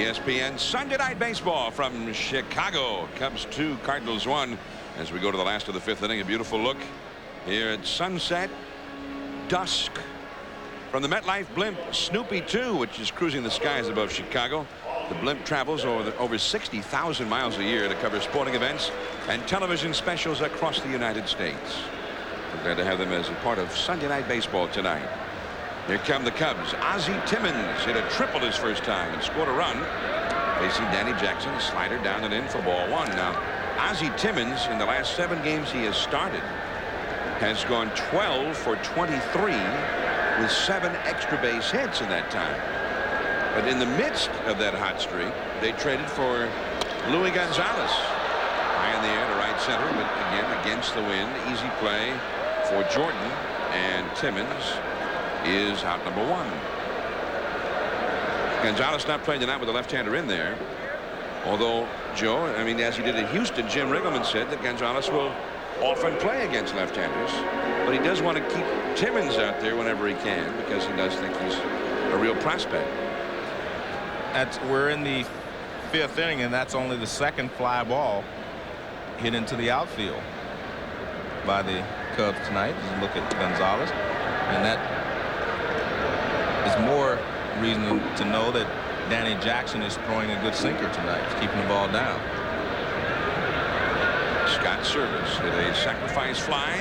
ESPN Sunday Night Baseball from Chicago. Cubs 2, Cardinals 1. As we go to the last of the fifth inning, a beautiful look here at sunset, dusk. From the MetLife blimp, Snoopy 2, which is cruising the skies above Chicago. The blimp travels over 60,000 miles a year to cover sporting events and television specials across the United States. We're glad to have them as a part of Sunday Night Baseball tonight. Here come the Cubs. Ozzie Timmons hit a triple his first time and scored a run. Facing Danny Jackson, a slider down and in for ball one. Now, Ozzie Timmons, in the last 7 games he has started, has gone 12 for 23 with 7 extra base hits in that time. But in the midst of that hot streak, they traded for Luis Gonzalez. High in the air to right center, but again against the wind. Easy play for Jordan, and Timmons is out number 1. Gonzalez not playing tonight with the left-hander in there. Although, Joe, I mean, as he did at Houston, Jim Riggleman said that Gonzalez will often play against left-handers, but he does want to keep Timmons out there whenever he can because he does think he's a real prospect. We're in the 5th inning, and that's only the 2nd fly ball hit into the outfield by the Cubs tonight. Just look at Gonzalez, and that is more reason to know that Danny Jackson is throwing a good sinker tonight. He's keeping the ball down. Scott Service hit a sacrifice fly,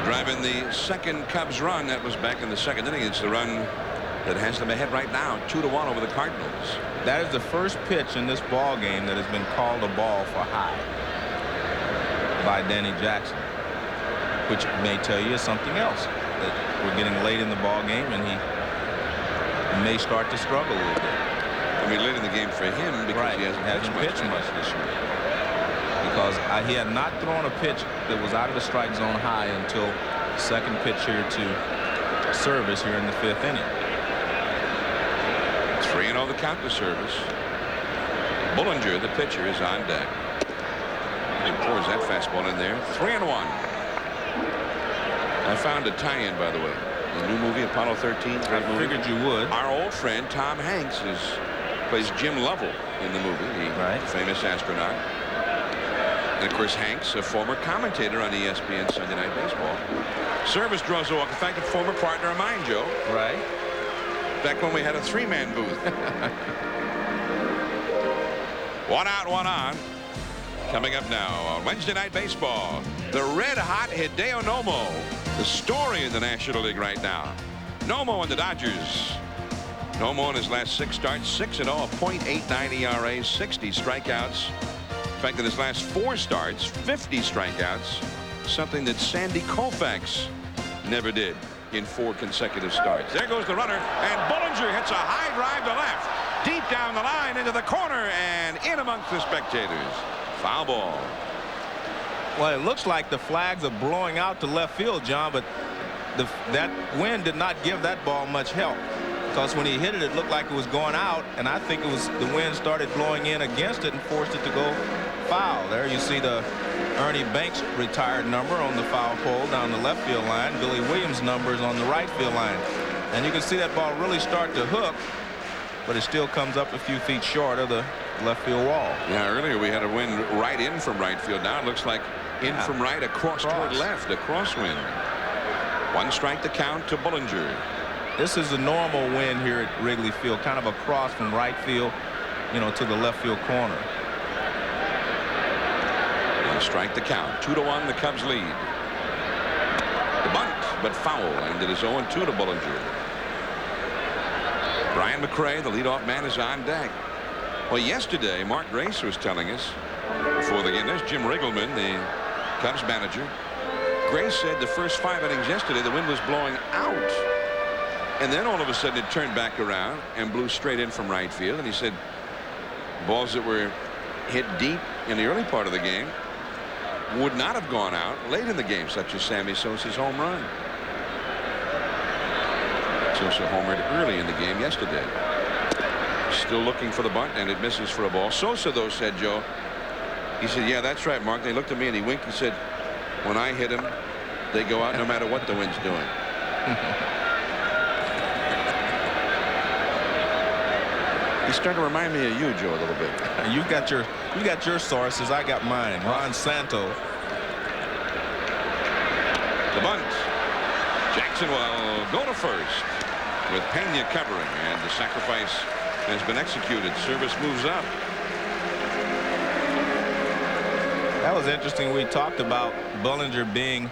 driving the 2nd Cubs run. That was back in the 2nd inning. It's the run that has them ahead right now, 2-1 over the Cardinals. That is the first pitch in this ball game that has been called a ball for high by Danny Jackson, which may tell you something else, that we're getting late in the ball game and he may start to struggle a little bit. I mean, late in the game for him because he hasn't pitched much this year. Because he had not thrown a pitch that was out of the strike zone high until the 2nd pitch here to Service here in the 5th inning. 3-0 the count to Service. Bullinger, the pitcher, is on deck. He pours that fastball in there. 3-1. I found a tie-in, by the way. The new movie, Apollo 13. I figured you would. Our old friend Tom Hanks plays Jim Lovell in the movie, the famous astronaut. And of course, Hanks, a former commentator on ESPN Sunday Night Baseball. Service draws a walk. In fact, a former partner of mine, Joe. Right. Back when we had a 3-man booth. 1 out, 1 on. Coming up now on Wednesday Night Baseball, the red-hot Hideo Nomo, the story in the National League right now. Nomo and the Dodgers. Nomo in his last 6 starts, 6-0, a .89 ERA, 60 strikeouts. In fact, in his last 4 starts, 50 strikeouts, something that Sandy Koufax never did in 4 consecutive starts. There goes the runner, and Bullinger hits a high drive to left, deep down the line into the corner and in amongst the spectators. Foul ball. Well, it looks like the flags are blowing out to left field, John, but that wind did not give that ball much help, because when he hit it, it looked like it was going out, and I think it was the wind started blowing in against it and forced it to go foul. There you see the Ernie Banks retired number on the foul pole down the left field line. Billy Williams' numbers on the right field line. And you can see that ball really start to hook, but it still comes up a few feet short of the left field wall. Yeah, earlier we had a wind right in from right field. Now it looks like in from right across toward left, a crosswind. 1 strike to count to Bullinger. This is a normal wind here at Wrigley Field, kind of a cross from right field, to the left field corner. 1 strike to count. 2-1 the Cubs lead. The bunt, but foul, and it is 0-2 to Bullinger. Brian McRae, the leadoff man, is on deck. Well, yesterday, Mark Grace was telling us before the game. There's Jim Riggleman, the Cubs manager. Grace said the first 5 innings yesterday, the wind was blowing out. And then all of a sudden it turned back around and blew straight in from right field. And he said balls that were hit deep in the early part of the game would not have gone out late in the game, such as Sammy Sosa's home run. Sosa homered early in the game yesterday. Still looking for the bunt, and it misses for a ball. Sosa, though, said, Joe, he said, yeah, that's right, Mark. They looked at me and he winked. He said, when I hit him, they go out no matter what the wind's doing. He's starting to remind me of you, Joe, a little bit. You got your sources. I got mine. Ron Santo. The bunt. Jackson will go to first with Pena covering, and the sacrifice has been executed. Service moves up. That was interesting. We talked about Bullinger being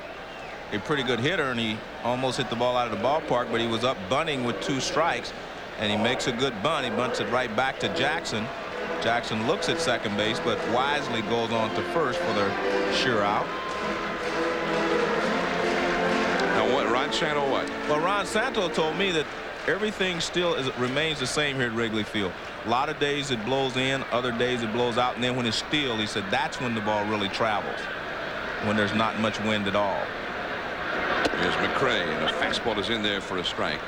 a pretty good hitter, and he almost hit the ball out of the ballpark, but he was up bunting with 2 strikes, and he makes a good bunt. He bunts it right back to Jackson. Jackson looks at second base, but wisely goes on to first for the sure out. Now what, Ron Santo what? Well, Ron Santo told me that everything still remains the same here at Wrigley Field. A lot of days it blows in, other days it blows out, and then when it's still, he said that's when the ball really travels, when there's not much wind at all. Here's McRae, and a fastball is in there for a strike.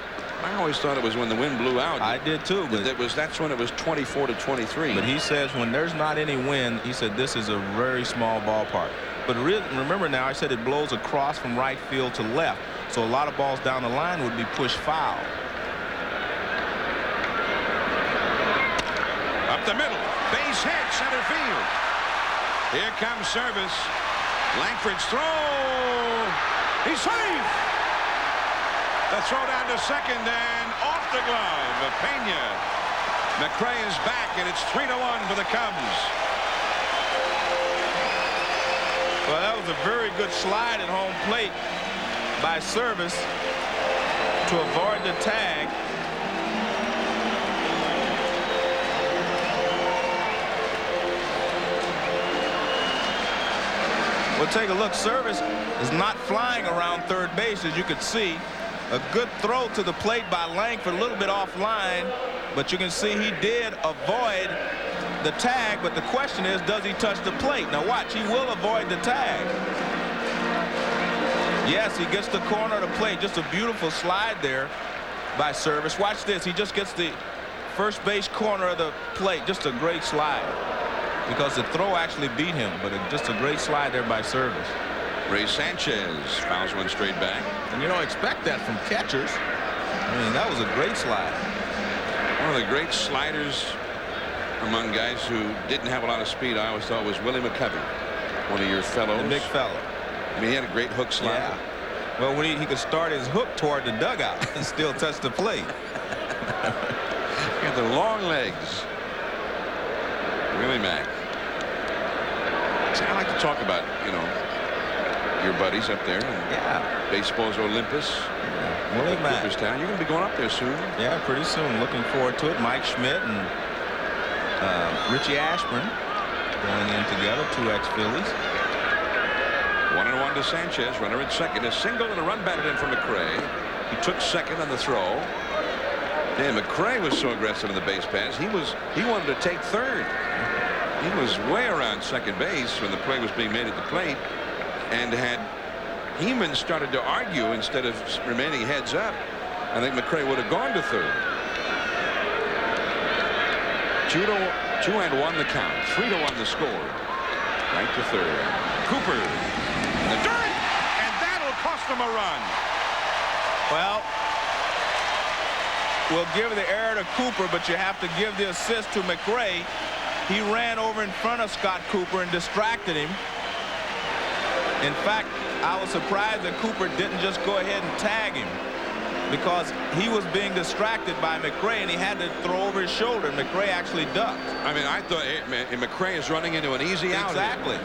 I always thought it was when the wind blew out. I did too, but that's when it was 24-23. But he says when there's not any wind, he said this is a very small ballpark. But remember now, I said it blows across from right field to left, so a lot of balls down the line would be pushed foul. Up the middle, base hit, center field. Here comes Service. Langford's throw. He's safe. The throw down to second and off the glove of Pena. McRae is back, and it's 3-1 for the Cubs. Well, that was a very good slide at home plate by Service to avoid the tag. We'll take a look. Service is not flying around third base, as you could see. A good throw to the plate by Langford, a little bit offline, but you can see he did avoid the tag. But the question is, does he touch the plate? Now watch, he will avoid the tag. Yes, he gets the corner of the plate. Just a beautiful slide there by Service. Watch this. He just gets the first base corner of the plate. Just a great slide, because the throw actually beat him, but just a great slide there by Service. Ray Sanchez fouls one straight back. And you don't expect that from catchers. I mean, that was a great slide. One of the great sliders among guys who didn't have a lot of speed, I always thought, was Willie McCovey, one of your fellows. The big fella. I mean, he had a great hook slide. Yeah. Well, when he could start his hook toward the dugout and still touch the plate. He had the long legs. Willie Mack. See, I like to talk about, you know, your buddies up there. Yeah. Baseball's Olympus. Yeah. Willie Mack. Cooperstown. You're going to be going up there soon. Yeah, pretty soon. Looking forward to it. Mike Schmidt and Richie Ashburn going in together, 2 ex-Phillies. 1-1 to Sanchez. Runner at second. A single and a run batted in from McRae. He took second on the throw. And McRae was so aggressive in the base pass. He wanted to take third. He was way around second base when the play was being made at the plate. And had Heeman started to argue instead of remaining heads up, I think McRae would have gone to third. 2-1 the count. 3-1 the score. Right to third. Cooper in the dirt, and that'll cost him a run. Well, we'll give the error to Cooper, but you have to give the assist to McRae. He ran over in front of Scott Cooper and distracted him. In fact, I was surprised that Cooper didn't just go ahead and tag him, because he was being distracted by McRae, and he had to throw over his shoulder, and McRae actually ducked. I mean, I thought McRae is running into an easy out. Exactly.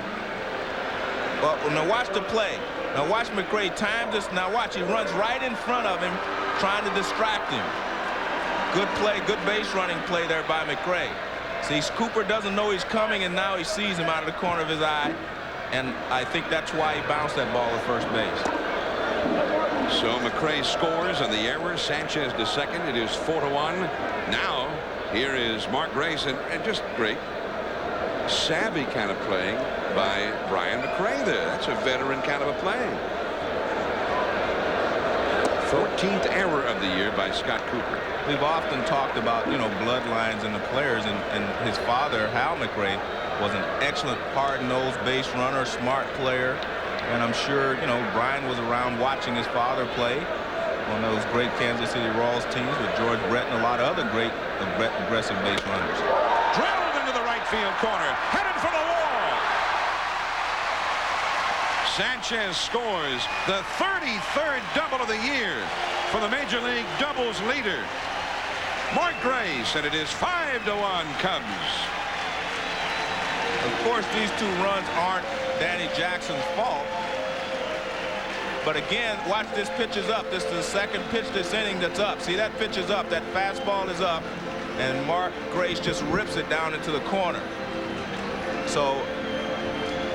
Well, now watch the play. Now watch McRae time this. Now watch, he runs right in front of him, trying to distract him. Good play, good base running play there by McRae. See, Cooper doesn't know he's coming, and now he sees him out of the corner of his eye. And I think that's why he bounced that ball at first base. So McRae scores on the error. Sanchez to second. It is 4-1. Now here is Mark Grace, and just great savvy kind of playing by Brian McRae there. That's a veteran kind of a play. 14th error of the year by Scott Cooper. We've often talked about, you know, bloodlines and the players, and his father, Hal McRae, was an excellent hard-nosed base runner, smart player, and I'm sure, you know, Brian was around watching his father play, One of those great Kansas City Royals teams with George Brett and a lot of other great aggressive base runners. Drilled into the right field corner. Headed for the wall. Sanchez scores the 33rd double of the year for the Major League doubles leader, Mark Grace, and it is 5-1 Cubs. Of course, these two runs aren't Danny Jackson's fault. But again, watch this pitch is up. This is the second pitch this inning that's up. See, that pitch is up. That fastball is up. And Mark Grace just rips it down into the corner. So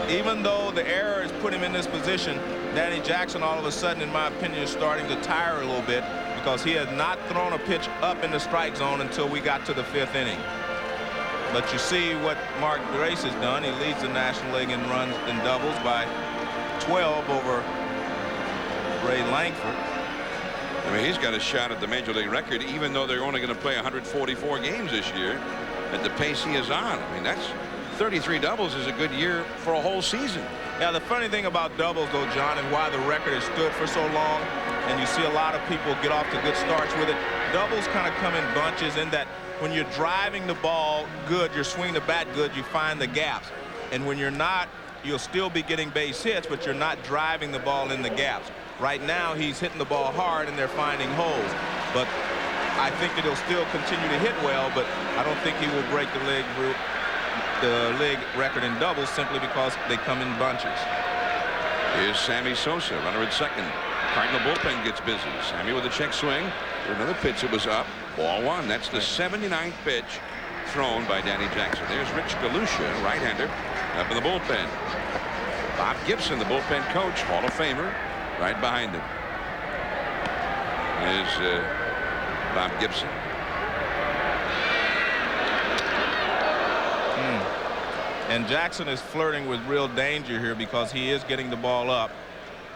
even though the error has put him in this position, Danny Jackson all of a sudden, in my opinion, is starting to tire a little bit because he has not thrown a pitch up in the strike zone until we got to the 5th inning. But you see what Mark Grace has done. He leads the National League in runs and doubles by 12 over Ray Langford. I mean, he's got a shot at the Major League record, even though they're only going to play 144 games this year at the pace he is on. I mean, that's 33 doubles is a good year for a whole season. Yeah, the funny thing about doubles, though, John, and why the record has stood for so long, and you see a lot of people get off to good starts with it, doubles kind of come in bunches in that when you're driving the ball good, you're swinging the bat good, you find the gaps. And when you're not, you'll still be getting base hits, but you're not driving the ball in the gaps. Right now, he's hitting the ball hard, and they're finding holes. But I think that he'll still continue to hit well, but I don't think he will break the league record in doubles simply because they come in bunches. Here's Sammy Sosa, runner at second. Cardinal bullpen gets busy. Sammy with a check swing. Another pitch, it was up. Ball one. That's the 79th pitch thrown by Danny Jackson. There's Rich Galusha, right-hander, up in the bullpen. Bob Gibson, the bullpen coach, Hall of Famer, right behind him. There's Bob Gibson. And Jackson is flirting with real danger here because he is getting the ball up.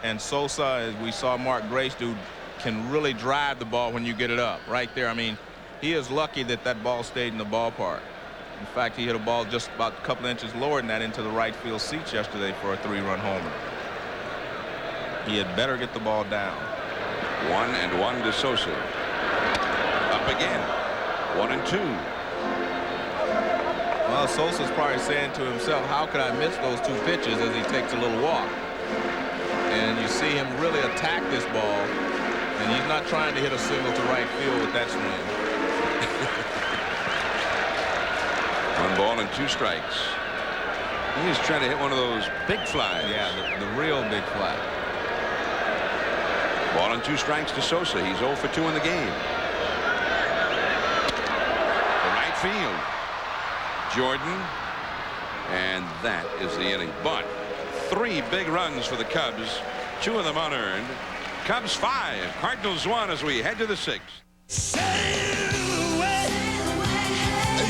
And Sosa, as we saw Mark Grace do, can really drive the ball when you get it up right there. I mean, he is lucky that that ball stayed in the ballpark. In fact, he hit a ball just about a couple inches lower than that into the right field seats yesterday for a 3-run homer. He had better get the ball down. 1-1 to Sosa. Up again. 1-2. Well, Sosa's probably saying to himself, how could I miss those two pitches, as he takes a little walk. And you see him really attack this ball, and he's not trying to hit a single to right field with that swing. 1 ball and 2 strikes. He's trying to hit one of those big flies. Yeah, the real big fly. 1 and 2 strikes to Sosa. He's 0 for 2 in the game. The right field. Jordan, and that is the inning. But 3 big runs for the Cubs, 2 of them unearned. Cubs 5, Cardinals 1 as we head to the 6th. Sail away,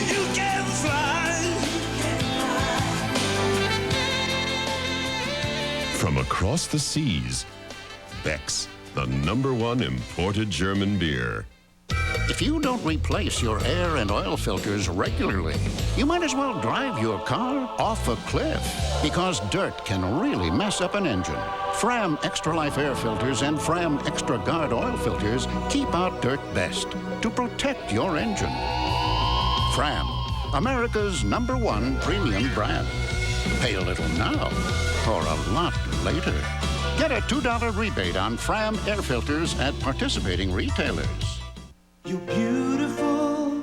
you can fly. From across the seas, Beck's, the #1 imported German beer. If you don't replace your air and oil filters regularly, you might as well drive your car off a cliff, because dirt can really mess up an engine. Fram Extra Life air filters and Fram Extra Guard oil filters keep out dirt best to protect your engine. Fram, America's #1 premium brand. Pay a little now or a lot later. Get a $2 rebate on Fram air filters at participating retailers. You're beautiful.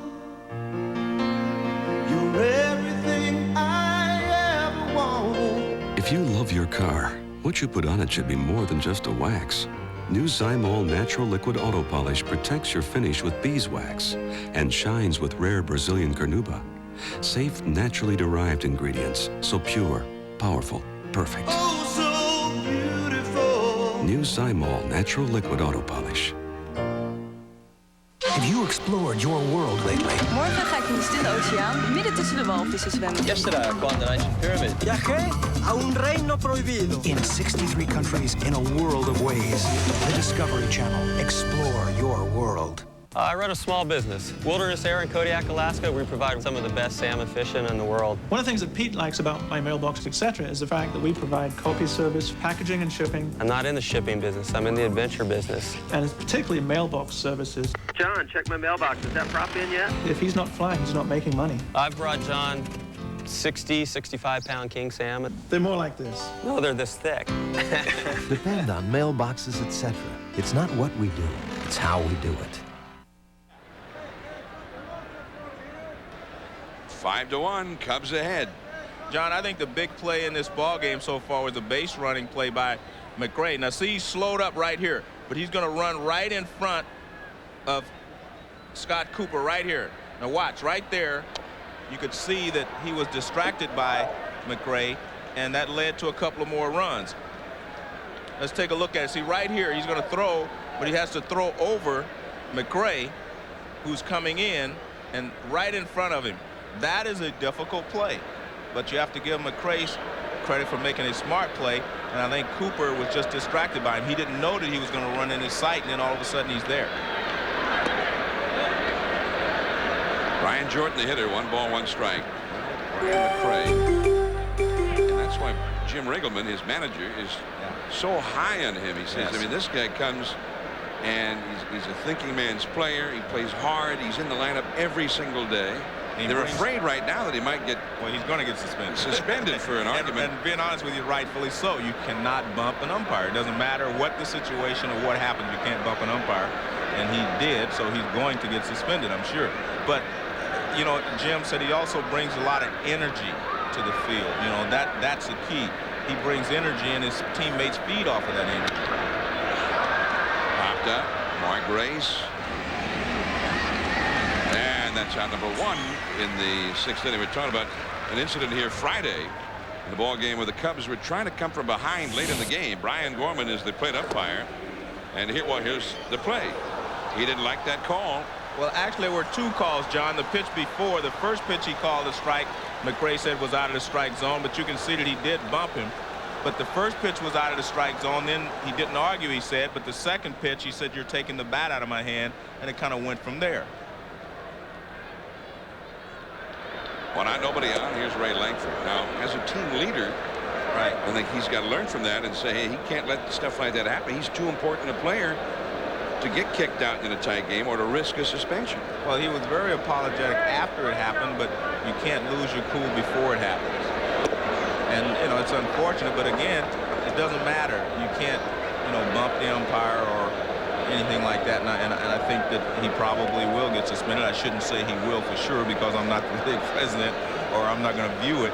You're everything I ever wanted. If you love your car, what you put on it should be more than just a wax. New Zymol Natural Liquid Auto Polish protects your finish with beeswax and shines with rare Brazilian carnauba. Safe, naturally derived ingredients, so pure, powerful, perfect. Oh, so beautiful. New Zymol Natural Liquid Auto Polish. Have you explored your world lately? Morgen ga ik in de stille oceaan midden tussen de walvissen zwemmen. Yesterday I climbed an ancient pyramid. Viajé a un reino prohibido. In 63 countries, in a world of ways. The Discovery Channel. Explore your world. I run a small business. Wilderness Air in Kodiak, Alaska. We provide some of the best salmon fishing in the world. One of the things that Pete likes about my mailbox, etc., is the fact that we provide copy service, packaging and shipping. I'm not in the shipping business. I'm in the adventure business. And it's particularly mailbox services. John, check my mailbox. Is that prop in yet? If he's not flying, he's not making money. I've brought John 60, 65-pound king salmon. They're more like this. No, they're this thick. Depend on mailboxes, etc. It's not what we do, it's how we do it. 5-1, Cubs ahead. John, I think the big play in this ball game so far was a base running play by McRae. Now, see, he's slowed up right here, but he's going to run right in front of Scott Cooper right here. Now, watch, right there, you could see that he was distracted by McRae, and that led to a couple of more runs. Let's take a look at it. See, right here, he's going to throw, but he has to throw over McRae, who's coming in, and right in front of him. That is a difficult play, but you have to give McRae credit for making a smart play, and I think Cooper was just distracted by him. He didn't know that he was going to run in his sight, and then all of a sudden he's there. Brian Jordan, the hitter, 1 ball, 1 strike. Brian McRae. And that's why Jim Riggleman, his manager, is so high on him. He says, I mean, this guy comes and he's a thinking man's player. He plays hard. He's in the lineup every single day. They're afraid right now that he might get. Well, he's going to get suspended. Suspended for an argument. And being honest with you, rightfully so. You cannot bump an umpire. It doesn't matter what the situation or what happens. You can't bump an umpire. And he did, so he's going to get suspended, I'm sure. But, you know, Jim said he also brings a lot of energy to the field. You know, that's the key. He brings energy, and his teammates feed off of that energy. Popped up. Mark Grace. And that's out number 1 in the 6th inning. We're talking about an incident here Friday in the ball game where the Cubs were trying to come from behind late in the game. Brian Gorman is the plate umpire, and here's the play. He didn't like that call. Well, actually, there were 2 calls, John. The pitch before, the first pitch he called a strike, McRae said was out of the strike zone, but you can see that he did bump him. But the first pitch was out of the strike zone. Then he didn't argue, he said, but the second pitch, he said, you're taking the bat out of my hand, and it kind of went from there. Well, not nobody on. Here's Ray Langford. Now, as a team leader, right, I think he's got to learn from that and say, hey, he can't let stuff like that happen. He's too important a player to get kicked out in a tight game or to risk a suspension. Well, he was very apologetic after it happened, but you can't lose your cool before it happens. And, you know, it's unfortunate, but again, it doesn't matter. You can't, you know, bump the umpire or anything like that. And I think that he probably will get suspended. I shouldn't say he will for sure because I'm not the league president, or I'm not going to view it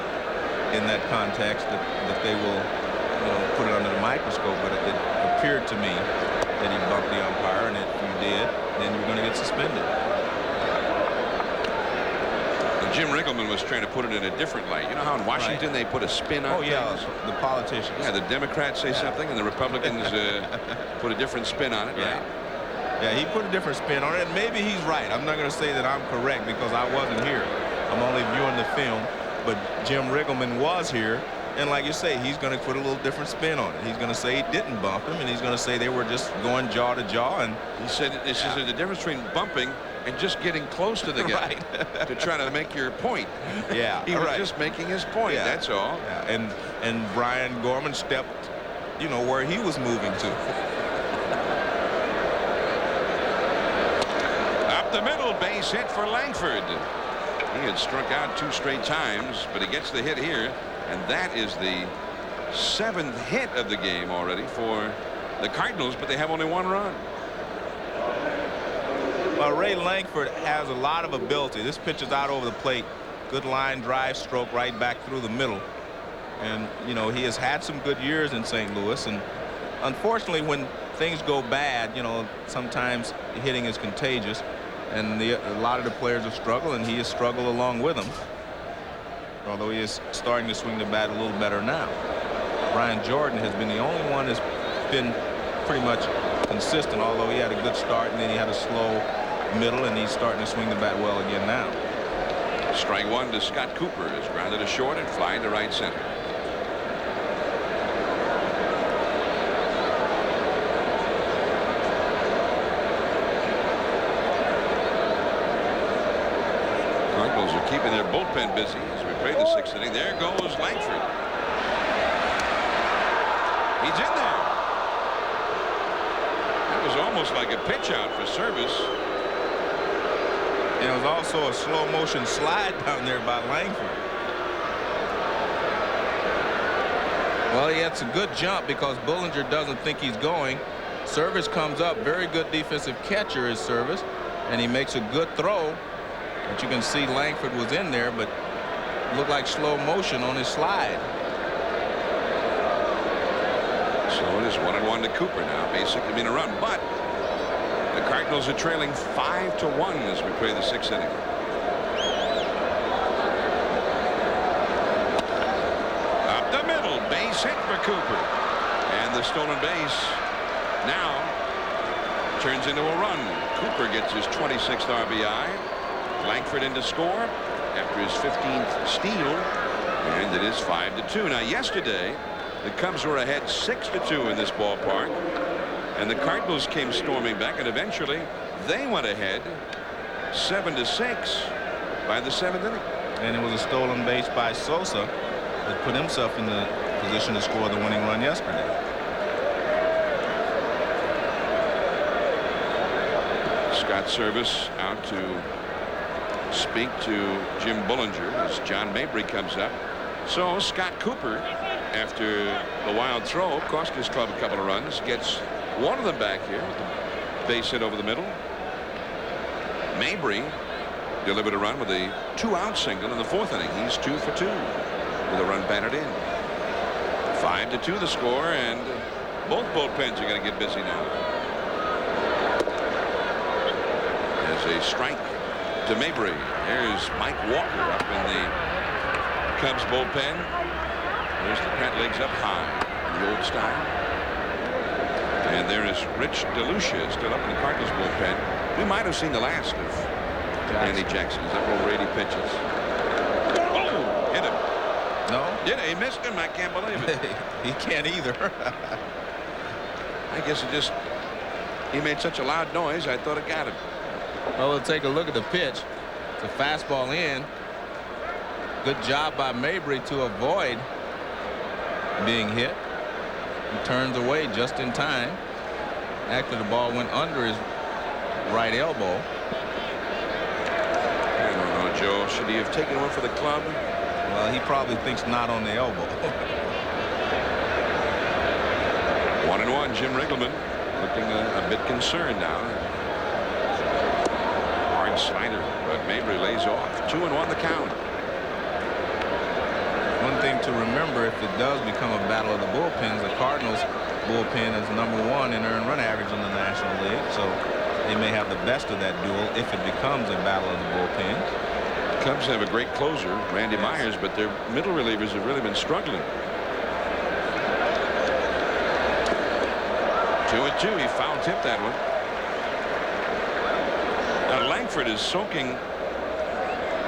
in that context that they will, you know, put it under the microscope. But it appeared to me that he bumped the umpire, and if you did, then you're going to get suspended. And Jim Riggleman was trying to put it in a different light. You know how in Washington they put a spin on things? The politicians. Yeah, the Democrats say something, and the Republicans put a different spin on it, right? Yeah, he put a different spin on it, and maybe he's right. I'm not going to say that I'm correct because I wasn't here. I'm only viewing the film, but Jim Riggleman was here. And like you say, he's going to put a little different spin on it. He's going to say he didn't bump him, and he's going to say they were just going jaw to jaw. And he said this is the difference between bumping and just getting close to the guy to try to make your point. Yeah, he was just making his point. Yeah. That's all. Yeah. And Brian Gorman stepped, you know, where he was moving to. Up the middle, base hit for Langford. He had struck out 2 straight times, but he gets the hit here. And that is the 7th hit of the game already for the Cardinals, but they have only 1 run. Well, Ray Langford has a lot of ability. This pitch is out over the plate. Good line drive stroke right back through the middle. And, you know, he has had some good years in St. Louis. And unfortunately, when things go bad, you know, sometimes hitting is contagious. And a lot of the players have struggled, and he has struggled along with them. Although he is starting to swing the bat a little better now. Brian Jordan has been the only one that's been pretty much consistent, although he had a good start and then he had a slow middle, and he's starting to swing the bat well again now. Strike 1 to Scott Cooper is grounded to short and flying to right center. keeping their bullpen busy as we play the 6th inning. There goes Langford. He's in there. That was almost like a pitch out for service. And it was also a slow motion slide down there by Langford. Well, he had a good jump because Bullinger doesn't think he's going. Service comes up. Very good defensive catcher is Service. And he makes a good throw. But you can see Langford was in there, but looked like slow motion on his slide. So it is 1-1 to Cooper now, basically being a run. But the Cardinals are trailing 5-1 as we play the 6th inning. Up the middle, base hit for Cooper. And the stolen base now turns into a run. Cooper gets his 26th RBI. Langford in to score after his 15th steal. And it is 5-2. Now yesterday the Cubs were ahead 6-2 in this ballpark. And the Cardinals came storming back, and eventually they went ahead 7-6 by the 7th inning. And it was a stolen base by Sosa that put himself in the position to score the winning run yesterday. Scott Service out to speak to Jim Bullinger as John Mabry comes up. So Scott Cooper, after the wild throw, cost his club a couple of runs, gets one of them back here with the base hit over the middle. Mabry delivered a run with a 2-out single in the 4th inning. He's 2 for 2 with a run batted in. 5-2 the score, and both bullpens are going to get busy now. There's a strike to Mabry. There's Mike Walker up in the Cubs bullpen. There's the pant legs up high in the old style. And there is Rich DeLucia still up in the Cardinals bullpen. We might have seen the last of Andy Jackson. He's up over 80 pitches. Oh, hit him. No? Did he? He missed him. I can't believe it. He can't either. I guess he made such a loud noise, I thought it got him. Well, we'll take a look at the pitch. It's a fastball in. Good job by Mabry to avoid being hit. He turns away just in time after the ball went under his right elbow. I don't know, Joe. Should he have taken one for the club? Well, he probably thinks not on the elbow. 1-1. Jim Riggleman looking a bit concerned now. Hard slider, but Mabry lays off. 2-1 the count. One thing to remember, if it does become a battle of the bullpens, the Cardinals bullpen is #1 in earned run average in the National League, so they may have the best of that duel if it becomes a battle of the bullpens. The Cubs have a great closer, Randy Myers, but their middle relievers have really been struggling. 2-2. He foul tipped that one. Now Langford is soaking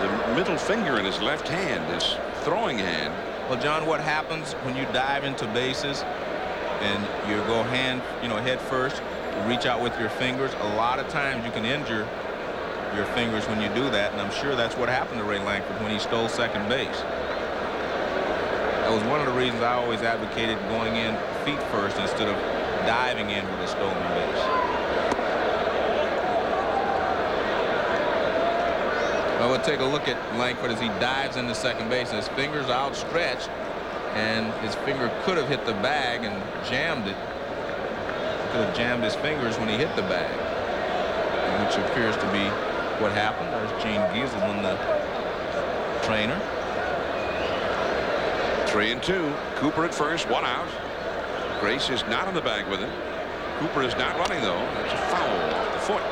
the middle finger in his left hand, his throwing hand. Well, John, what happens when you dive into bases and you go head first, you reach out with your fingers? A lot of times you can injure your fingers when you do that, and I'm sure that's what happened to Ray Langford when he stole second base. That was one of the reasons I always advocated going in feet first instead of diving in with a stolen base. Well, we'll take a look at Langford as he dives into second base. His fingers are outstretched, and his finger could have hit the bag and jammed it. Could have jammed his fingers when he hit the bag, which appears to be what happened. There's Gene Gieselman, the trainer. 3-2. Cooper at first, 1 out. Grace is not on the bag with him. Cooper is not running, though. That's a foul off the foot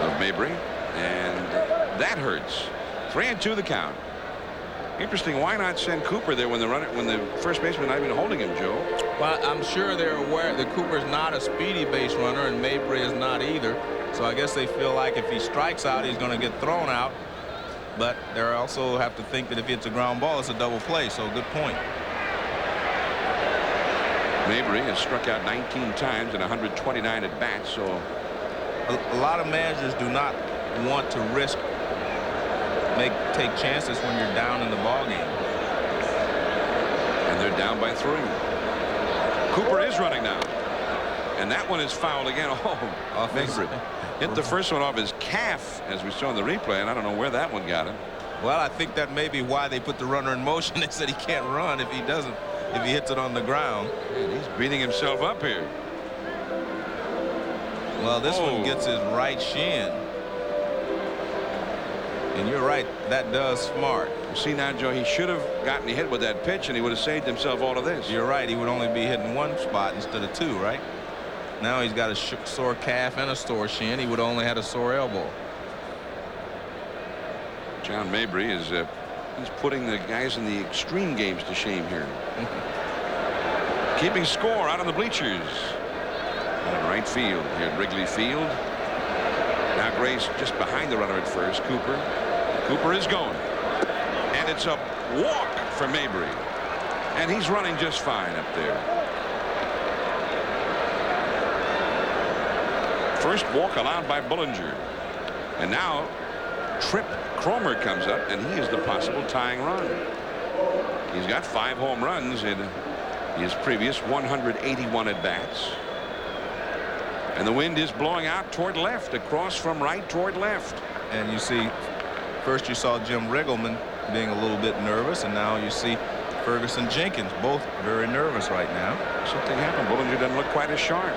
of Mabry, and that hurts. 3-2 the count. Interesting. Why not send Cooper there when the first baseman not even holding him, Joe? Well, I'm sure they're aware that Cooper's not a speedy base runner, and Mabry is not either. So I guess they feel like if he strikes out, he's going to get thrown out. But they also have to think that if it's a ground ball, it's a double play. So good point. Mabry has struck out 19 times in 129 at bats. So a lot of managers do not want to risk take chances when you're down in the ball game. And they're down by 3. Cooper is running now. And that one is fouled again. Oh, Mabry hit the first one off his calf, as we saw in the replay, and I don't know where that one got him. Well, I think that may be why they put the runner in motion. They said he can't run if he hits it on the ground. Man, he's beating himself up here. Well, this one gets his right shin. And you're right, that does smart. See now, Joe, he should have gotten hit with that pitch, and he would have saved himself all of this. You're right, he would only be hitting one spot instead of 2, right? Now he's got a sore calf and a sore shin. He would have only had a sore elbow. John Mabry is he's putting the guys in the extreme games to shame here. Keeping score out on the bleachers. In right field here at Wrigley Field. Now Grace just behind the runner at first. Cooper is going. And it's a walk for Mabry. And he's running just fine up there. First walk allowed by Bullinger. And now Tripp Cromer comes up, and he is the possible tying run. He's got 5 home runs in his previous 181 at bats. And the wind is blowing out toward left, across from right toward left. And you see, first you saw Jim Riggleman being a little bit nervous, and now you see Ferguson Jenkins, both very nervous right now. Something happened. Bullinger doesn't look quite as sharp.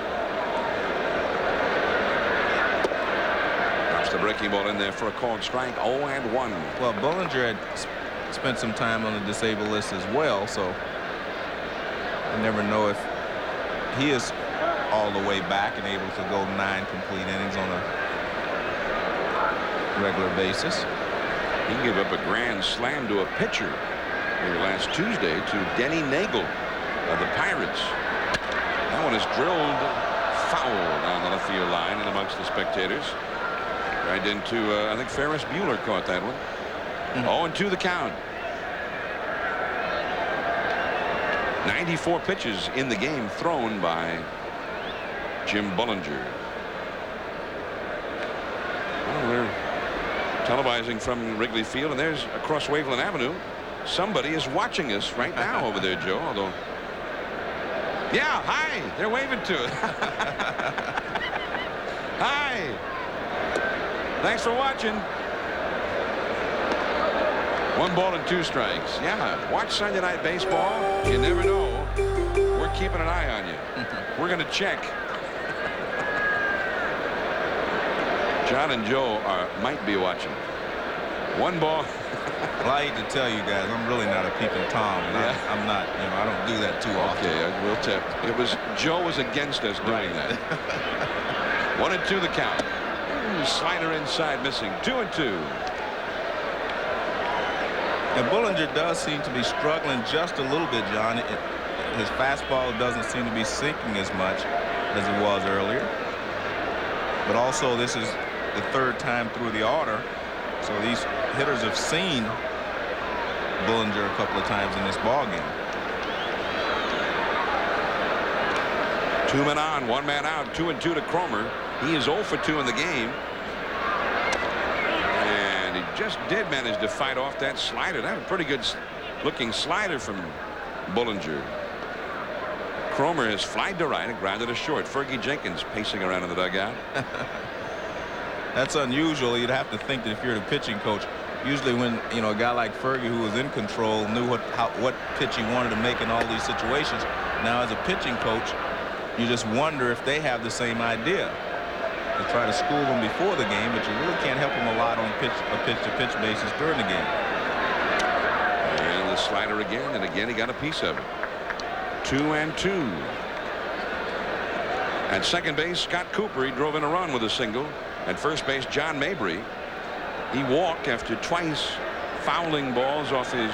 Drops the breaking ball in there for a called strike. 0-1. Well, Bullinger had spent some time on the disabled list as well, so you never know if he is all the way back and able to go 9 complete innings on a regular basis. He gave up a grand slam to a pitcher here last Tuesday to Denny Nagel of the Pirates. That one is drilled foul down the left field line and amongst the spectators. Right into I think Ferris Bueller caught that one. 0-2 the count. 94 pitches in the game thrown by Jim Bullinger. Well, we're televising from Wrigley Field, and there's across Waveland Avenue. Somebody is watching us right now over there, Joe. Although, yeah, hi, they're waving to it. Hi. Thanks for watching. 1 ball and 2 strikes. Yeah, watch Sunday Night Baseball. You never know. We're keeping an eye on you. We're going to check. John and Joe might be watching. 1 ball. Well, I hate to tell you guys, I'm really not a peeping Tom. And I'm not, I don't do that too often. Okay, I will tip. Joe was against us doing that. 1-2 the count. Slider inside, missing. 2-2. And Bullinger does seem to be struggling just a little bit, John. His fastball doesn't seem to be sinking as much as it was earlier. But also, this is the 3rd time through the order. So these hitters have seen Bullinger a couple of times in this ball game. 2 men on, 1 man out. 2-2 to Cromer. He is 0 for 2 in the game. And he just did manage to fight off that slider. That was a pretty good looking slider from Bullinger. Cromer has flied to right and grounded to short. Fergie Jenkins pacing around in the dugout. That's unusual. You'd have to think that if you're the pitching coach, usually when a guy like Fergie, who was in control, knew what pitch he wanted to make in all these situations. Now as a pitching coach, you just wonder if they have the same idea. You try to school them before the game, but you really can't help them a lot on a pitch-to-pitch basis during the game. And the slider again, and again he got a piece of it. 2-2. At second base, Scott Cooper, he drove in a run with a single. At first base, John Mabry, he walked after twice fouling balls off his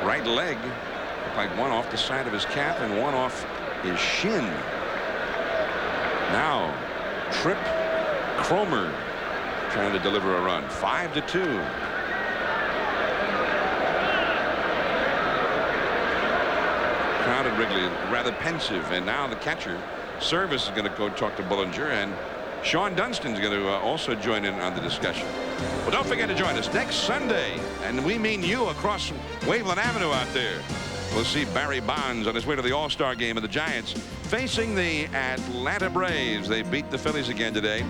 right leg. Looked like one off the side of his calf and one off his shin. Now Tripp Cromer trying to deliver a run. 5-2. Crowd at Wrigley rather pensive, and now the catcher Service is going to go talk to Bullinger, and Sean Dunstan's going to also join in on the discussion. Well, don't forget to join us next Sunday, and we mean you across Waveland Avenue out there. We'll see Barry Bonds on his way to the All-Star game of the Giants facing the Atlanta Braves. They beat the Phillies again today,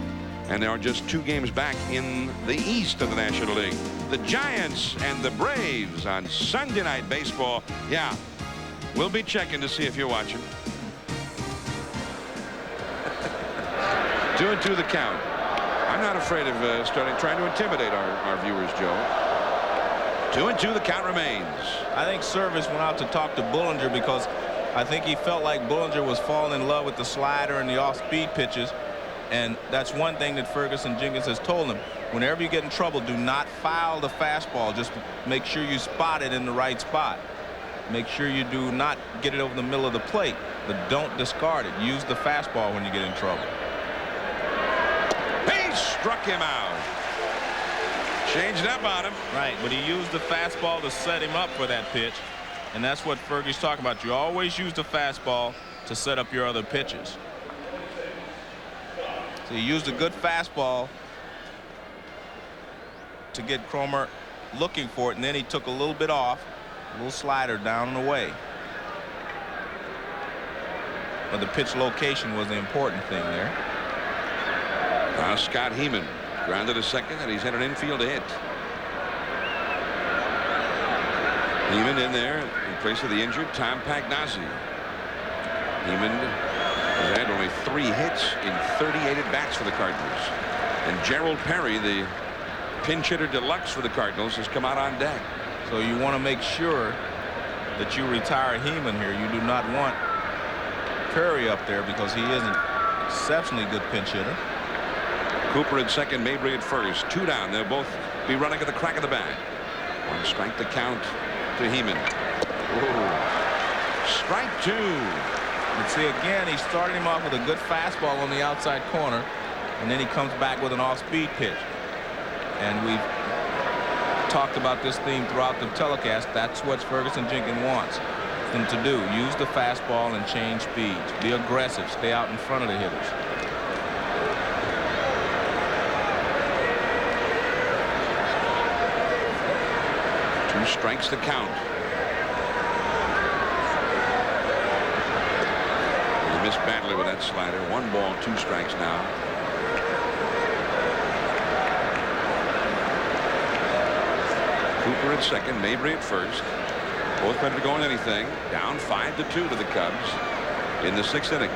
and they are just 2 games back in the East of the National League. The Giants and the Braves on Sunday Night Baseball. Yeah, we'll be checking to see if you're watching. 2-2 the count. I'm not afraid of trying to intimidate our viewers, Joe. 2-2 the count remains. I think Service went out to talk to Bullinger because I think he felt like Bullinger was falling in love with the slider and the off-speed pitches. And that's one thing that Ferguson Jenkins has told him. Whenever you get in trouble, do not foul the fastball. Just make sure you spot it in the right spot. Make sure you do not get it over the middle of the plate, but don't discard it. Use the fastball when you get in trouble. He struck him out. Changed up on him. Right, but he used the fastball to set him up for that pitch. And that's what Fergie's talking about. You always use the fastball to set up your other pitches. So he used a good fastball to get Cromer looking for it, and then he took a little bit off, a little slider down and away. But the pitch location was the important thing there. Now Scott Heeman grounded a second, and he's had an infield hit. Heeman in there in place of the injured Tom Pagnazzi. Heeman has had only 3 hits in 38 at-bats for the Cardinals. And Gerald Perry, the pinch hitter deluxe for the Cardinals, has come out on deck. So you want to make sure that you retire Heeman here. You do not want Perry up there because he is an exceptionally good pinch hitter. Cooper at second, Mabry at first. 2 down. They'll both be running at the crack of the bat. 1 strike to count to Heeman. Ooh. Strike 2. You see again, he started him off with a good fastball on the outside corner, and then he comes back with an off-speed pitch. And we've talked about this theme throughout the telecast. That's what Ferguson Jenkins wants them to do. Use the fastball and change speeds. Be aggressive. Stay out in front of the hitters. Two strikes to count. He missed badly with that slider. 1 ball, 2 strikes now. Cooper at second, Mabry at first. Both ready to go on anything. Down 5-2 to the Cubs in the 6th inning.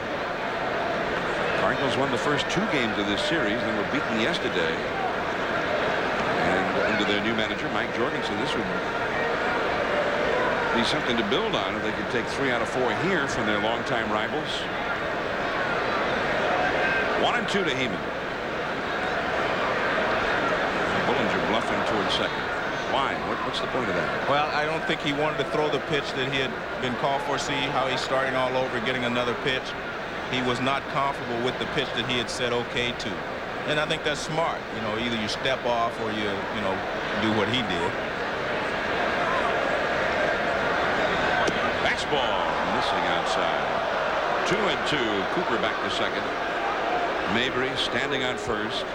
Cardinals won the first 2 games of this series and were beaten yesterday. And under their new manager, Mike Jorgensen, this would be something to build on if they could take 3 out of 4 here from their longtime rivals. 1-2 to Heeman. Bullinger bluffing towards second. Why? What's the point of that? Well, I don't think he wanted to throw the pitch that he had been called for. See how he's starting all over, getting another pitch. He was not comfortable with the pitch that he had said okay to. And I think that's smart. You know, either you step off or you do what he did. Fastball missing outside. 2-2. Cooper back to second. Mabry standing on first.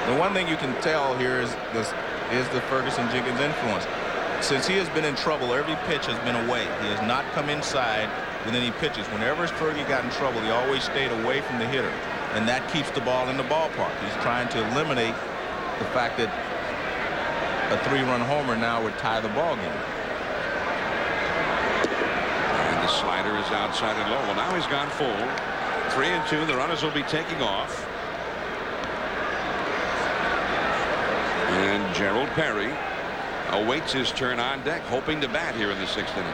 The one thing you can tell here is the Ferguson Jenkins influence. Since he has been in trouble, every pitch has been away. He has not come inside with any pitches. Whenever Fergie got in trouble, he always stayed away from the hitter, and that keeps the ball in the ballpark. He's trying to eliminate the fact that a 3-run homer now would tie the ball game. And the slider is outside and low. Well, now he's gone full. 3-2. The runners will be taking off. And Gerald Perry awaits his turn on deck, hoping to bat here in the 6th inning.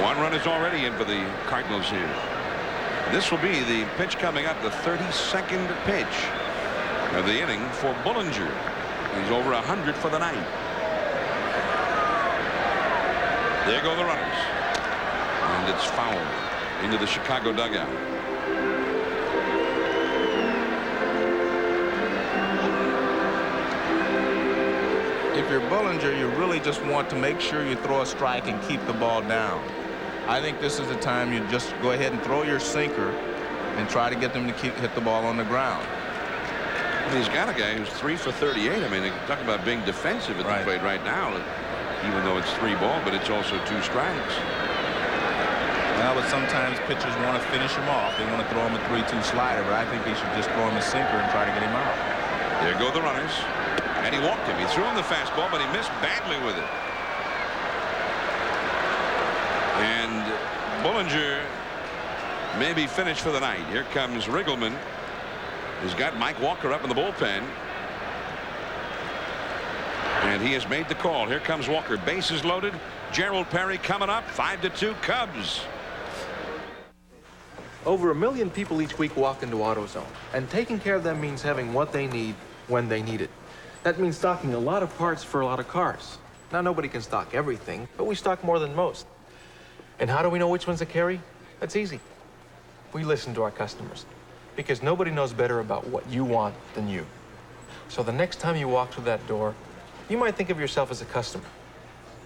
1 run is already in for the Cardinals here. This will be the pitch coming up, the 32nd pitch of the inning for Bullinger. He's over 100 for the night. There go the runners. And it's foul into the Chicago dugout. If you're Bullinger, you really just want to make sure you throw a strike and keep the ball down. I think this is the time you just go ahead and throw your sinker and try to get them to hit the ball on the ground. And he's got a guy who's 3 for 38. I mean, talk about being defensive at the plate right now, even though it's 3 ball, but it's also 2 strikes. Well, but sometimes pitchers want to finish him off. They want to throw him a 3-2 slider, but I think they should just throw him a sinker and try to get him out. There go the runners. And he walked him. He threw him the fastball, but he missed badly with it. And Bullinger may be finished for the night. Here comes Riggleman. He's got Mike Walker up in the bullpen. And he has made the call. Here comes Walker. Bases loaded. Gerald Perry coming up. 5-2 Cubs. Over 1 million people each week walk into AutoZone, and taking care of them means having what they need when they need it. That means stocking a lot of parts for a lot of cars. Now, nobody can stock everything, but we stock more than most. And how do we know which ones to carry? That's easy. We listen to our customers, because nobody knows better about what you want than you. So the next time you walk through that door, you might think of yourself as a customer,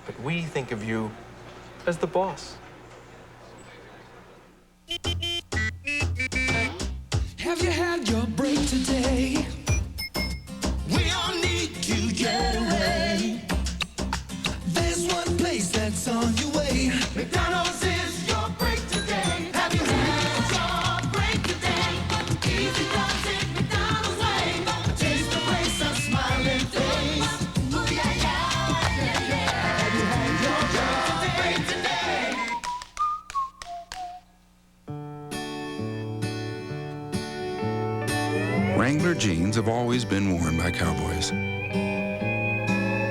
but we think of you as the boss. Have you had your break today? We all need to get away. There's one place that's on your way. McDonald's is your break today. Have you had your break today? Easy does it McDonald's way. Taste the place, a smiling face. Ooh, yeah, yeah, yeah, yeah. Have you had your break today? Wrangler jeans have always been worn by cowboys.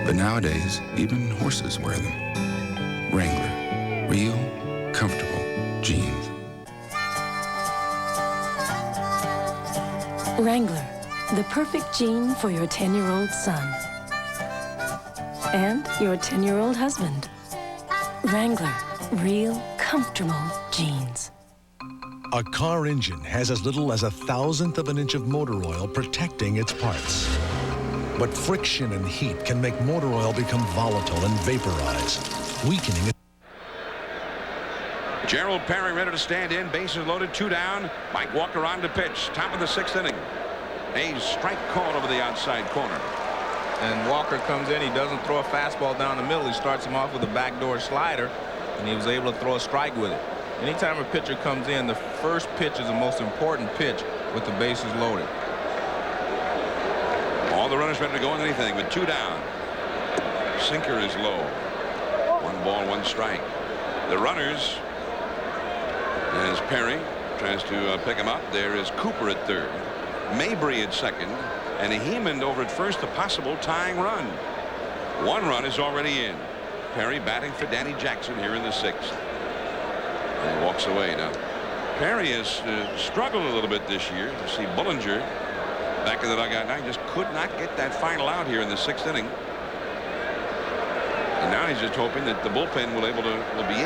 But nowadays, even horses wear them. Wrangler, real, comfortable jeans. Wrangler, the perfect jean for your 10-year-old son. And your 10-year-old husband. Wrangler, real, comfortable jeans. A car engine has as little as 1/1000th of an inch of motor oil protecting its parts. But friction and heat can make motor oil become volatile and vaporize, weakening it. Gerald Perry ready to stand in. Bases loaded. 2 down. Mike Walker on to pitch. Top of the 6th inning. A strike called over the outside corner. And Walker comes in. He doesn't throw a fastball down the middle. He starts him off with a backdoor slider, and he was able to throw a strike with it. Anytime a pitcher comes in, the first pitch is the most important pitch with the bases loaded. All the runners ready to go on anything, with 2 down. Sinker is low. 1 ball, 1 strike. The runners, as Perry tries to pick him up, there is Cooper at 3rd. Mabry at 2nd. And Heeman over at 1st, a possible tying run. 1 run is already in. Perry batting for Danny Jackson here in the 6th. And he walks away now. Perry has struggled a little bit this year. You see Bullinger back in the dugout now. He just could not get that final out here in the 6th inning. And now he's just hoping that the bullpen will be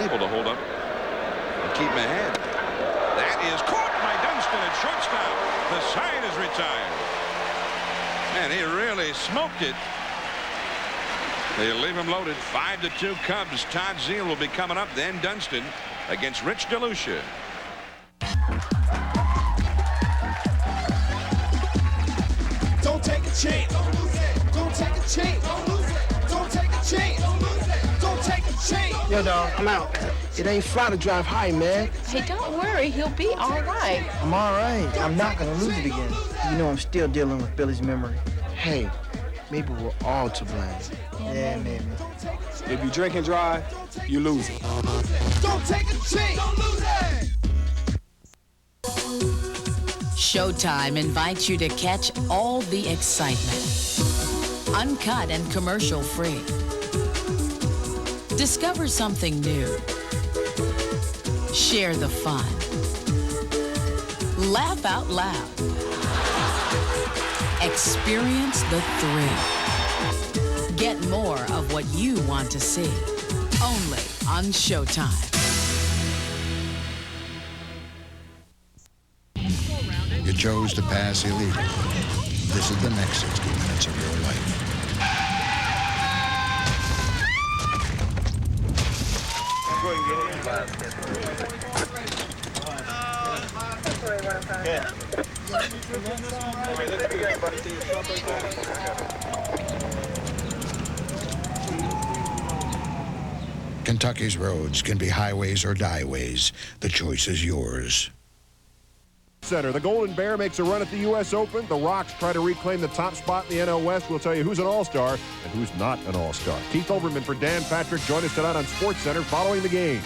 able to hold up and keep him ahead. That is caught by Dunston at shortstop. The side is retired. Man, he really smoked it. They'll leave him loaded. 5-2 Cubs. Todd Zeile will be coming up. Then Dunston against Rich DeLucia. Don't take a chance. Don't lose it. Don't take a chance. Don't lose it. Don't take a chance. Don't lose it. Don't take a chance. Yo, dog, I'm out. It ain't fly to drive high, man. Hey, don't worry. He'll be all right. I'm all right. I'm not gonna lose it again. You know I'm still dealing with Billy's memory. Hey, maybe we're all to blame. Yeah, maybe. If you drink and drive, you lose it. Don't take a chance. Don't lose it. Showtime invites you to catch all the excitement. Uncut and commercial free. Discover something new. Share the fun. Laugh out loud. Experience the thrill. Get more of what you want to see. Only on Showtime. You chose to pass illegally. This is the next 60 minutes of your life. Kentucky's roads can be highways or dieways. The choice is yours. Center. The Golden Bear makes a run at the U.S. Open. The Rocks try to reclaim the top spot in the NL West. We'll tell you who's an all-star and who's not an all-star. Keith Olbermann for Dan Patrick. Join us tonight on SportsCenter following the game.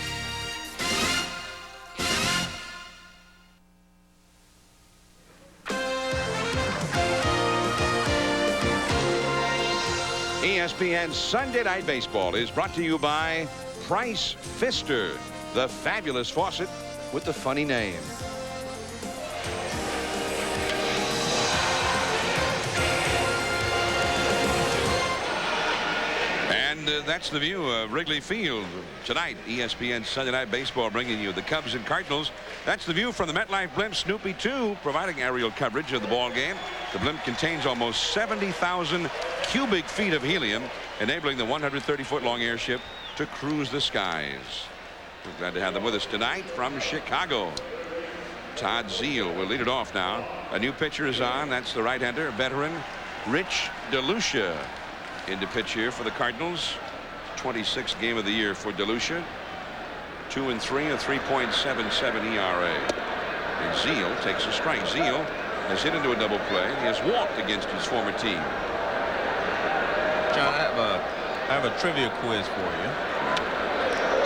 ESPN Sunday Night Baseball is brought to you by Price Pfister, the fabulous faucet with the funny name. And that's the view of Wrigley Field tonight. ESPN Sunday Night Baseball bringing you the Cubs and Cardinals. That's the view from the MetLife blimp. Snoopy 2 providing aerial coverage of the ball game. The blimp contains almost 70,000 cubic feet of helium, enabling the 130-foot long airship to cruise the skies. We're glad to have them with us tonight from Chicago. Todd Zeile will lead it off now. A new pitcher is on. That's the right-hander, veteran Rich DeLucia. In to pitch here for the Cardinals. 26th game of the year for DeLucia. 2-3, a 3.77 ERA. And Zeile takes a strike. Zeile has hit into a double play. He has walked against his former team. John, I have a trivia quiz for you.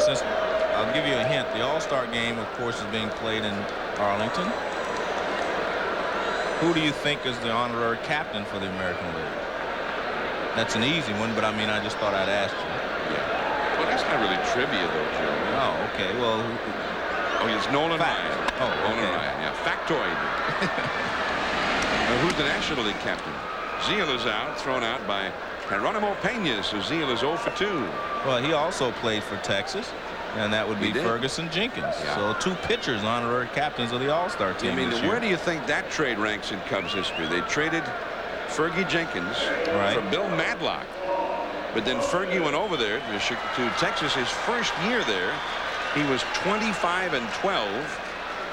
Since I'll give you a hint, the All-Star game, of course, is being played in Arlington. Who do you think is the honorary captain for the American League? That's an easy one, but I mean, I just thought I'd ask you. Yeah. Well, that's not really trivia, though, Joe. Oh, okay. Well, it's Nolan Ryan. Oh, Nolan okay. Ryan. Yeah, factoid. Who's the National League captain? Zeile is out, thrown out by Geronimo Pena, so Zeile is 0 for 2. Well, he also played for Texas, and that would be Ferguson Jenkins. Yeah. So 2 pitchers, honorary captains of the All-Star team. I mean, this year. where do you think that trade ranks in Cubs history? They traded Fergie Jenkins for Bill Madlock. But then Fergie went over there to Texas his first year there. He was 25-12.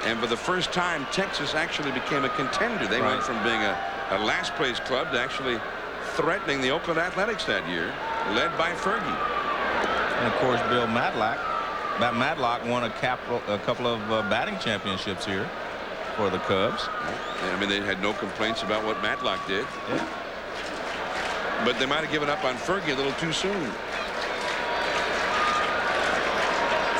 And for the first time, Texas actually became a contender. They went from being a last place club to actually threatening the Oakland Athletics that year, led by Fergie. And of course, Bill Madlock. Madlock won a couple of batting championships here for the Cubs. I mean, they had no complaints about what Matlock did. Yeah. But they might have given up on Fergie a little too soon.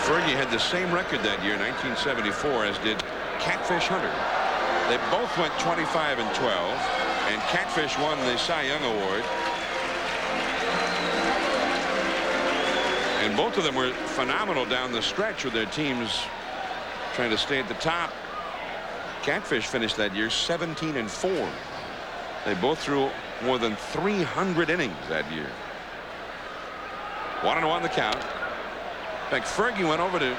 Fergie had the same record that year, 1974, as did Catfish Hunter. They both went 25-12, and Catfish won the Cy Young Award. And both of them were phenomenal down the stretch with their teams trying to stay at the top. Catfish finished that year 17-4. They both threw more than 300 innings that year. 1-0 on the count. In fact, Fergie went over to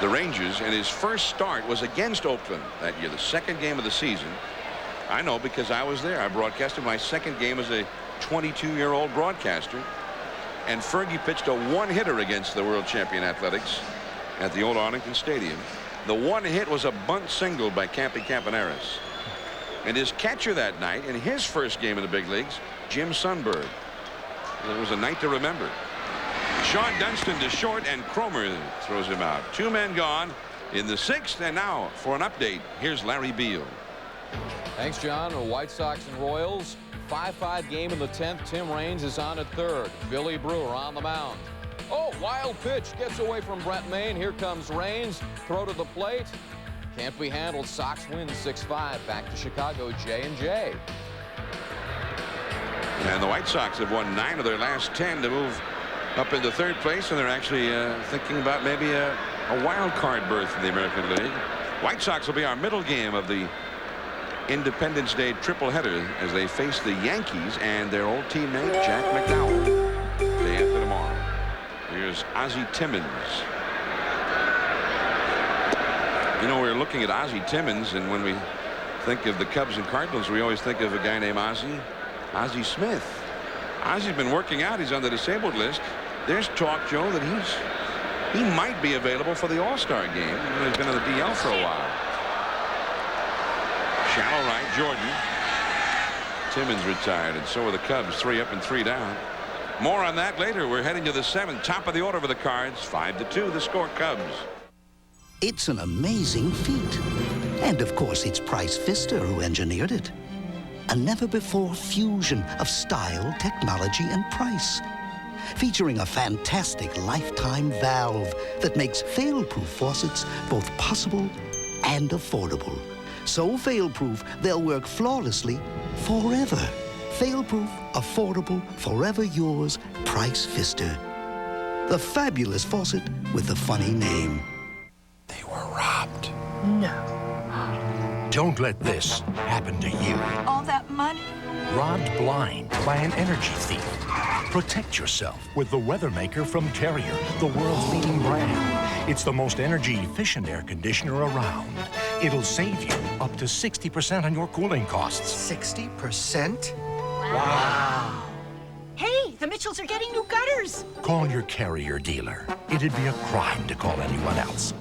the Rangers, and his first start was against Oakland that year, the second game of the season. I know because I was there. I broadcasted my second game as a 22-year-old broadcaster. And Fergie pitched a one-hitter against the world champion Athletics at the old Arlington Stadium. The one hit was a bunt single by Campy Campaneris. And his catcher that night in his first game in the big leagues, Jim Sundberg. It was a night to remember. Sean Dunston to short, and Cromer throws him out. 2 men gone in the 6th, and now for an update, here's Larry Beal. Thanks, John. The White Sox and Royals. 5-5 game in the 10th. Tim Raines is on at third. Billy Brewer on the mound. Oh, wild pitch. Gets away from Brent Maine. Here comes Raines. Throw to the plate. Can't be handled. Sox win 6-5. Back to Chicago, J&J. And the White Sox have won 9 of their last 10 to move up into 3rd place, and they're actually thinking about maybe a wild card berth in the American League. White Sox will be our middle game of the Independence Day triple-header as they face the Yankees and their old teammate Jack McDowell day after tomorrow. Here's Ozzie Timmons. You know, we're looking at Ozzie Timmons, and when we think of the Cubs and Cardinals, we always think of a guy named Ozzie Smith. Ozzie's been working out. He's on the disabled list. There's talk, Joe, that he's He might be available for the All-Star game. He's been on the DL for a while. Shallow right, Jordan. Timmons retired, and so are the Cubs. 3 up and 3 down. More on that later. We're heading to the 7th. Top of the order for the Cards. 5-2, the score, Cubs. It's an amazing feat. And of course, it's Price Pfister who engineered it. A never-before fusion of style, technology, and price. Featuring a fantastic lifetime valve that makes fail-proof faucets both possible and affordable. So fail-proof, they'll work flawlessly forever. Fail-proof, affordable, forever yours, Price Pfister. The fabulous faucet with the funny name. They were robbed. No. Don't let this happen to you. All that money? Robbed blind by an energy thief. Protect yourself with the Weathermaker from Carrier, the world's leading brand. It's the most energy-efficient air conditioner around. It'll save you up to 60% on your cooling costs. 60%? Wow. Hey, the Mitchells are getting new gutters. Call your Carrier dealer. It'd be a crime to call anyone else.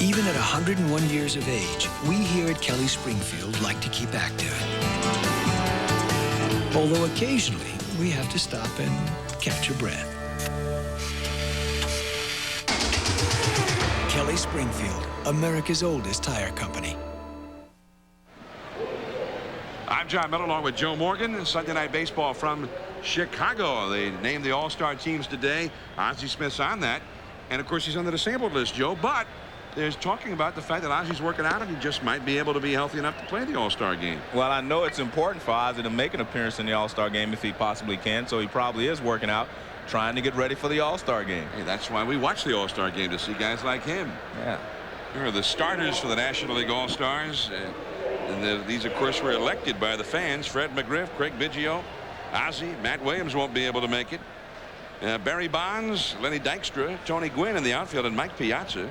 Even at 101 years of age, we here at Kelly Springfield like to keep active. Although occasionally, we have to stop and catch your breath. Kelly Springfield, America's oldest tire company. I'm John Miller along with Joe Morgan. Sunday Night Baseball from Chicago. They named the All-Star teams today. Ozzie Smith's on that. And, of course, he's on the disabled list, Joe. But there's talking about the fact that Ozzie's working out and he just might be able to be healthy enough to play the All-Star game. Well, I know it's important for Ozzie to make an appearance in the All-Star game if he possibly can, so he probably is working out, trying to get ready for the All-Star game. Hey, that's why we watch the All-Star game, to see guys like him. Yeah. Here are the starters for the National League All-Stars. These, of course, were elected by the fans. Fred McGriff, Craig Biggio, Ozzie, Matt Williams won't be able to make it. Barry Bonds, Lenny Dykstra, Tony Gwynn in the outfield, and Mike Piazza.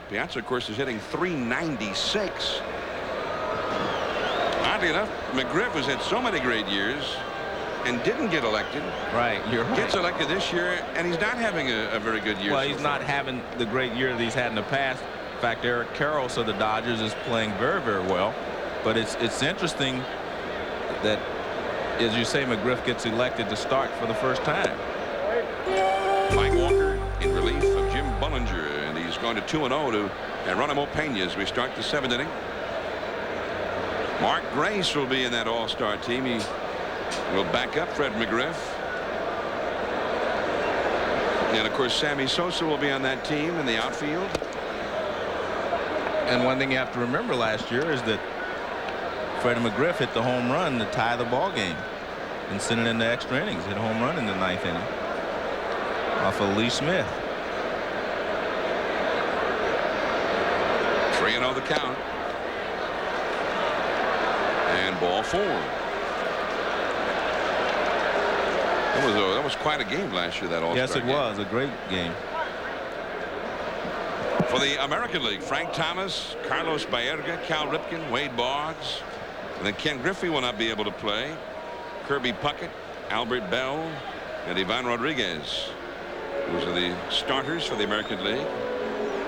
Piazza, of course, is hitting .396. Oddly enough, McGriff has had so many great years and didn't get elected. Right, you're right. Gets elected this year, and he's not having a very good year. Well, he's not having the great year that he's had in the past. In fact, Eric Karros of the Dodgers is playing very, very well. But it's interesting that, as you say, McGriff gets elected to start for the first time. Mike Walker in relief of Jim Bullinger, and he's going to 2-0 to Geronimo Pena as we start the 7th inning. Mark Grace will be in that All-Star team. He will back up Fred McGriff. And, of course, Sammy Sosa will be on that team in the outfield. And one thing you have to remember last year is that Freddie McGriff hit the home run to tie the ball game and send it into extra innings. Hit a home run in the 9th inning off of Lee Smith. 3-0 the count. And ball 4. That was quite a game last year, that All-Star Yes, it game. was a great game. For the American League, Frank Thomas, Carlos Baerga, Cal Ripken, Wade Boggs. And then Ken Griffey will not be able to play. Kirby Puckett, Albert Bell, and Ivan Rodriguez. Those are the starters for the American League.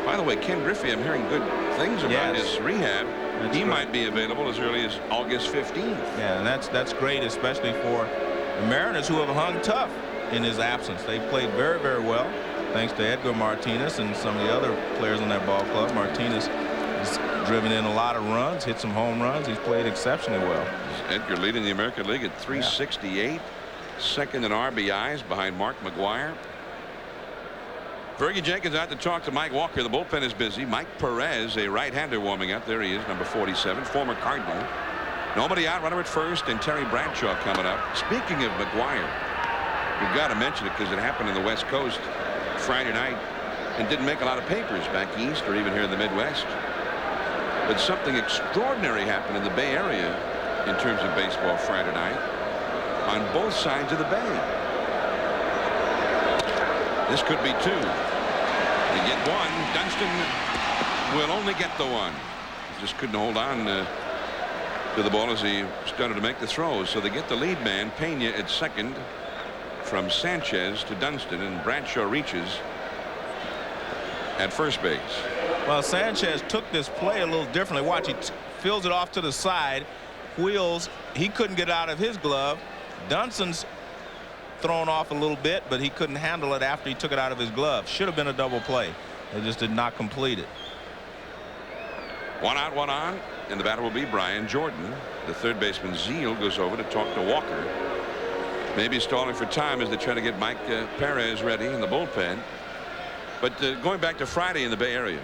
By the way, Ken Griffey, I'm hearing good things about his rehab. He might be available as early as August 15th. Yeah, and that's great, especially for the Mariners, who have hung tough in his absence. They played very, very well, thanks to Edgar Martinez and some of the other players on that ball club. Martinez has driven in a lot of runs, hit some home runs. He's played exceptionally well. Edgar leading the American League at .368, second in RBIs behind Mark McGwire. Fergie Jenkins out to talk to Mike Walker. The bullpen is busy. Mike Perez, a right-hander, warming up. There he is, number 47, former Cardinal. Nobody out, runner at first, and Terry Bradshaw coming up. Speaking of McGwire, we've got to mention it because it happened in the West Coast Friday night and didn't make a lot of papers back east or even here in the Midwest. But something extraordinary happened in the Bay Area in terms of baseball Friday night on both sides of the Bay. This could be 2. We get 1. Dunston will only get the 1. just couldn't hold on to the ball as he started to make the throws. So they get the lead man, Pena, at second from Sanchez to Dunston, and Bradshaw reaches at first base. Well, Sanchez took this play a little differently. Watch, he fields it off to the side, wheels. He couldn't get out of his glove. Dunston's thrown off a little bit, but he couldn't handle it after he took it out of his glove. Should have been a double play. They just did not complete it. 1 out, 1 on, and the batter will be Brian Jordan. The third baseman Zeal goes over to talk to Walker. Maybe stalling for time as they try to get Mike Perez ready in the bullpen. But going back to Friday in the Bay Area,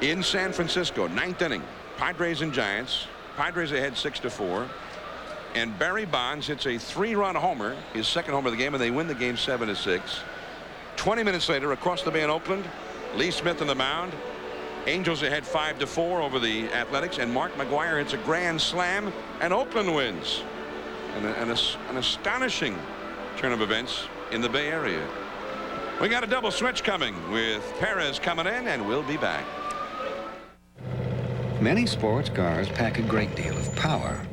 in San Francisco, 9th inning, Padres and Giants. Padres ahead 6-4, and Barry Bonds hits a 3-run homer, his second homer of the game, and they win the game 7-6. 20 minutes later, across the bay in Oakland, Lee Smith on the mound. Angels ahead 5-4 over the Athletics, and Mark McGwire hits a grand slam, and Oakland wins. An astonishing turn of events in the Bay Area. We got a double switch coming with Perez coming in, and we'll be back. Many sports cars pack a great deal of power.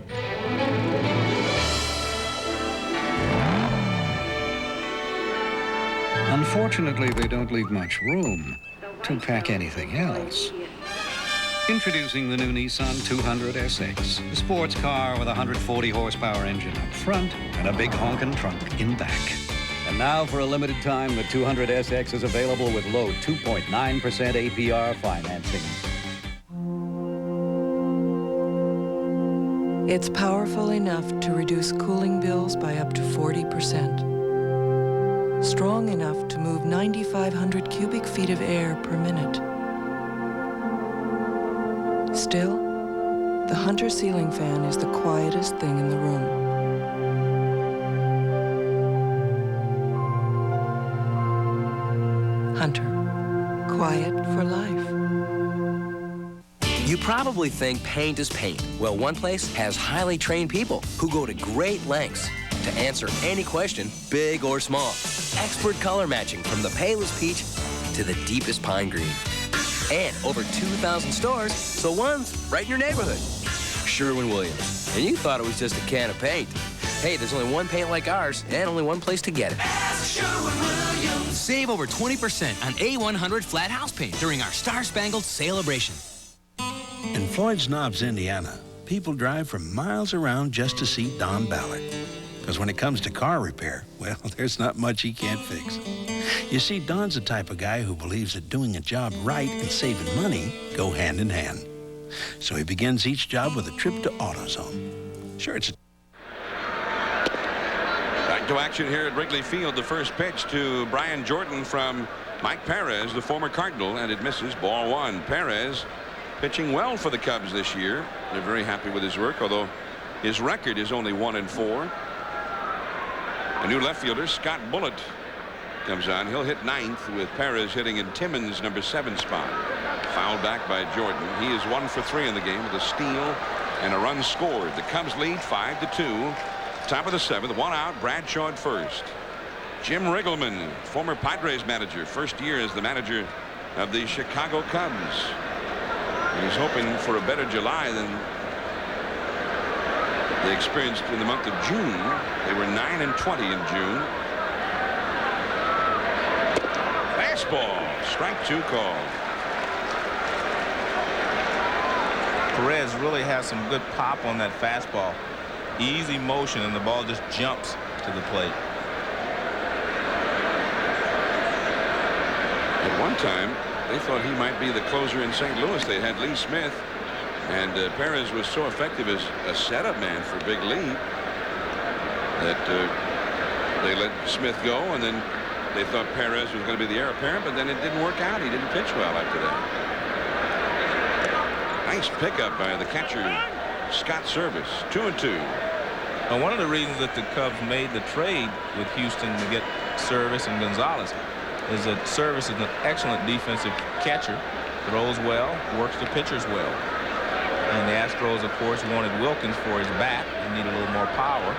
Unfortunately, they don't leave much room to pack anything else. Introducing the new Nissan 200 SX, a sports car with a 140 horsepower engine up front and a big honkin' trunk in back. And now, for a limited time, the 200 SX is available with low 2.9% APR financing. It's powerful enough to reduce cooling bills by up to 40%. Strong enough to move 9,500 cubic feet of air per minute. Still, the Hunter ceiling fan is the quietest thing in the room. Hunter, quiet for life. You probably think paint is paint. Well, one place has highly trained people who go to great lengths to answer any question, big or small. Expert color matching from the palest peach to the deepest pine green. And over 2,000 stores, so one's right in your neighborhood. Sherwin-Williams. And you thought it was just a can of paint. Hey, there's only one paint like ours and only one place to get it. Sherwin-Williams. Save over 20% on A100 flat house paint during our Star-Spangled Celebration. In Floyd's Knobs, Indiana, people drive from miles around just to see Don Ballard. Because when it comes to car repair, well, there's not much he can't fix. You see, Don's the type of guy who believes that doing a job right and saving money go hand in hand. So he begins each job with a trip to AutoZone. Sure, it's back to action here at Wrigley Field. The first pitch to Brian Jordan from Mike Perez, the former Cardinal, and it misses. Ball 1. Perez pitching well for the Cubs this year. They're very happy with his work, although his record is only 1-4. A new left fielder, Scott Bullitt, comes on. He'll hit 9th with Perez hitting in Timmons' number 7 spot. Fouled back by Jordan. He is 1 for 3 in the game with a steal and a run scored. The Cubs lead 5-2. Top of the 7th, 1 out, Bradshaw at first. Jim Riggleman, former Padres manager, first year as the manager of the Chicago Cubs. He's hoping for a better July than they experienced in the month of June. They were 9-20 in June. Fastball, strike 2 call. Perez really has some good pop on that fastball. Easy motion, and the ball just jumps to the plate. At one time, they thought he might be the closer in St. Louis. They had Lee Smith, and Perez was so effective as a setup man for Big Lee that they let Smith go, and then they thought Perez was going to be the heir apparent, but then it didn't work out. He didn't pitch well after that. Nice pickup by the catcher, Scott Service. 2-2. Now, one of the reasons that the Cubs made the trade with Houston to get Service and Gonzalez is that Service is an excellent defensive catcher, throws well, works the pitchers well. And the Astros, of course, wanted Wilkins for his bat. They needed a little more power.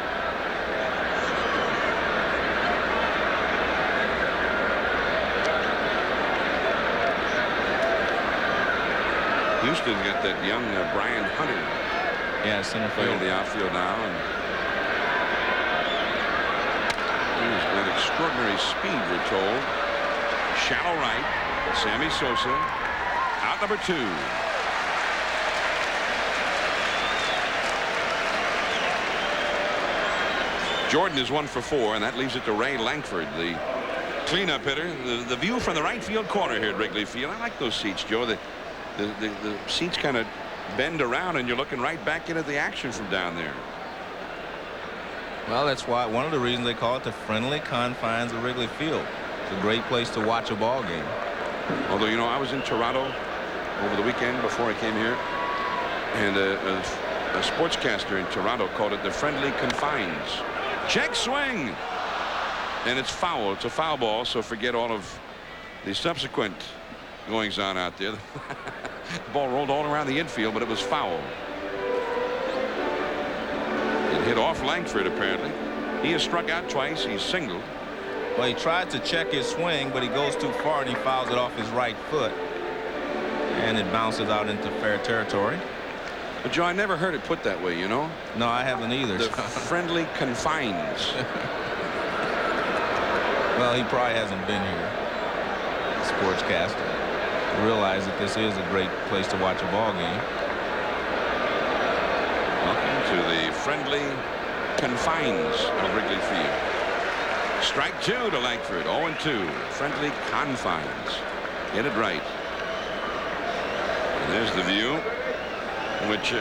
Houston got that young Brian Hunter. Yeah, center field. Playing the outfield now. And he's got extraordinary speed, we're told. Shallow right. Sammy Sosa. Out number 2. Jordan is 1 for 4, and that leaves it to Ray Langford, the cleanup hitter. The view from the right field corner here at Wrigley Field. I like those seats, Joe. The seats kind of bend around, and you're looking right back into the action from down there. Well, that's why one of the reasons they call it the friendly confines of Wrigley Field. It's a great place to watch a ball game. Although, you know, I was in Toronto over the weekend before I came here, and a sportscaster in Toronto called it the friendly confines. Check swing, and it's foul. It's a foul ball, so forget all of the subsequent goings on out there. The ball rolled all around the infield, but it was foul. It hit off Langford, apparently. He has struck out twice. He's singled. Well, he tried to check his swing, but he goes too far and he fouls it off his right foot, and it bounces out into fair territory. But Joe, I never heard it put that way, you know. No, I haven't either. The friendly confines. Well, he probably hasn't been here, sportscaster. Realize that this is a great place to watch a ball game. Welcome to the friendly confines of Wrigley Field. Strike 2 to Langford. 0-2. Friendly confines. Get it right. And there's the view, which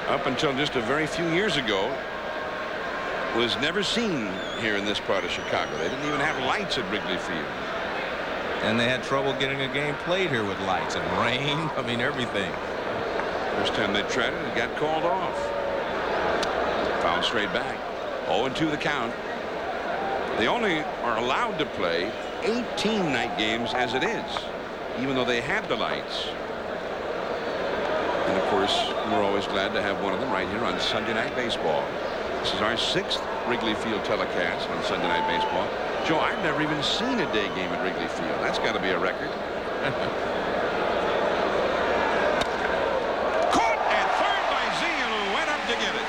up until just a very few years ago was never seen here in this part of Chicago. They didn't even have lights at Wrigley Field. And they had trouble getting a game played here with lights and rain. I mean, everything. First time they tried it, it got called off. Foul straight back. 0-2 the count. They only are allowed to play 18 night games as it is, even though they have the lights. And of course, we're always glad to have one of them right here on Sunday Night Baseball. This is our 6th Wrigley Field telecast on Sunday Night Baseball. Joe, I've never even seen a day game at Wrigley Field. That's got to be a record. Caught at third by Zeal, who went up to get it.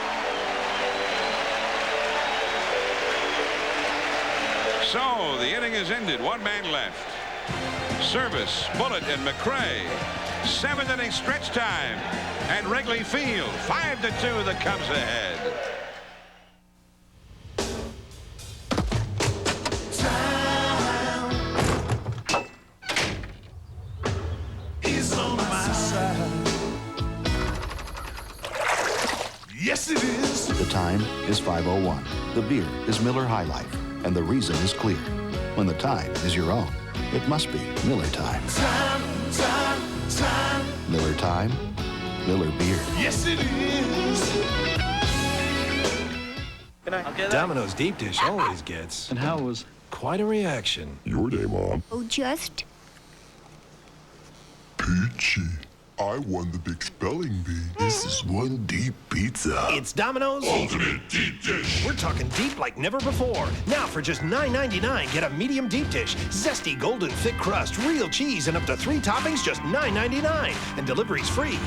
So the inning is ended. 1 man left. Service, Bullitt, and McRae. 7th inning stretch time at Wrigley Field. 5-2 the Cubs ahead. Yes, it is. The time is 5:01. The beer is Miller High Life, and the reason is clear. When the time is your own, it must be Miller time. Time. Miller time, Miller beer. Yes, it is. Domino's deep dish always gets. And how was quite a reaction. Your day, Mom. Oh, just Peachy. I won the big spelling bee. This is one deep pizza. It's Domino's Ultimate Deep Dish. We're talking deep like never before. Now for just $9.99, get a medium deep dish, zesty golden thick crust, real cheese, and up to 3 toppings, just $9.99. And delivery's free.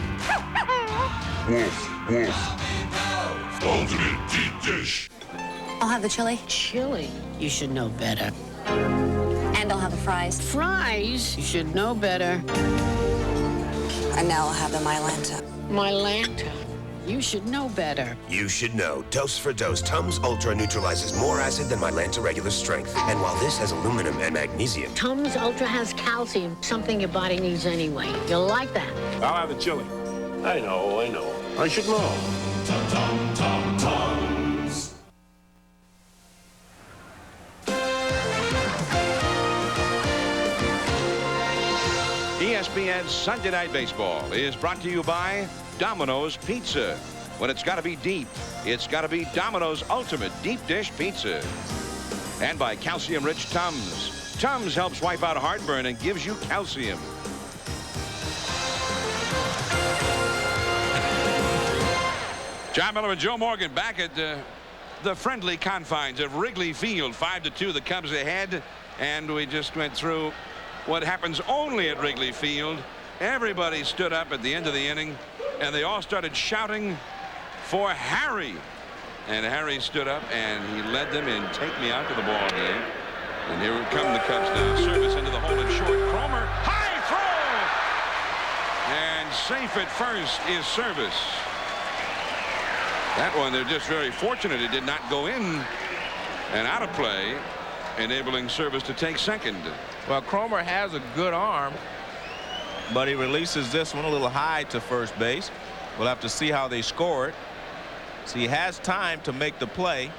Woof, woof. Ultimate Deep Dish. I'll have the chili. Chili? You should know better. And I'll have the fries. Fries? You should know better. And now I'll have the Mylanta. Mylanta? You should know better. You should know. Dose for dose, Tums Ultra neutralizes more acid than Mylanta regular strength. And while this has aluminum and magnesium, Tums Ultra has calcium, something your body needs anyway. You'll like that. I'll have the chili. I know. I should know. Tums. ESPN Sunday Night Baseball is brought to you by Domino's Pizza. When it's got to be deep, it's got to be Domino's Ultimate Deep Dish Pizza. And by calcium-rich Tums. Tums helps wipe out heartburn and gives you calcium. John Miller and Joe Morgan back at the friendly confines of Wrigley Field. 5-2 the Cubs ahead. And we just went through what happens only at Wrigley Field Everybody stood up at the end of the inning, and they all started shouting for Harry. And Harry stood up, and he led them in take me out to the ball game. And here come the Cubs now. Service into the hole and short. Cromer, high throw! And safe at first is Service. That one, they're just very fortunate it did not go in and out of play, enabling Service to take second. Well, Cromer has a good arm, but he releases this one a little high to first base. We'll have to see how they score it. So he has time to make the play,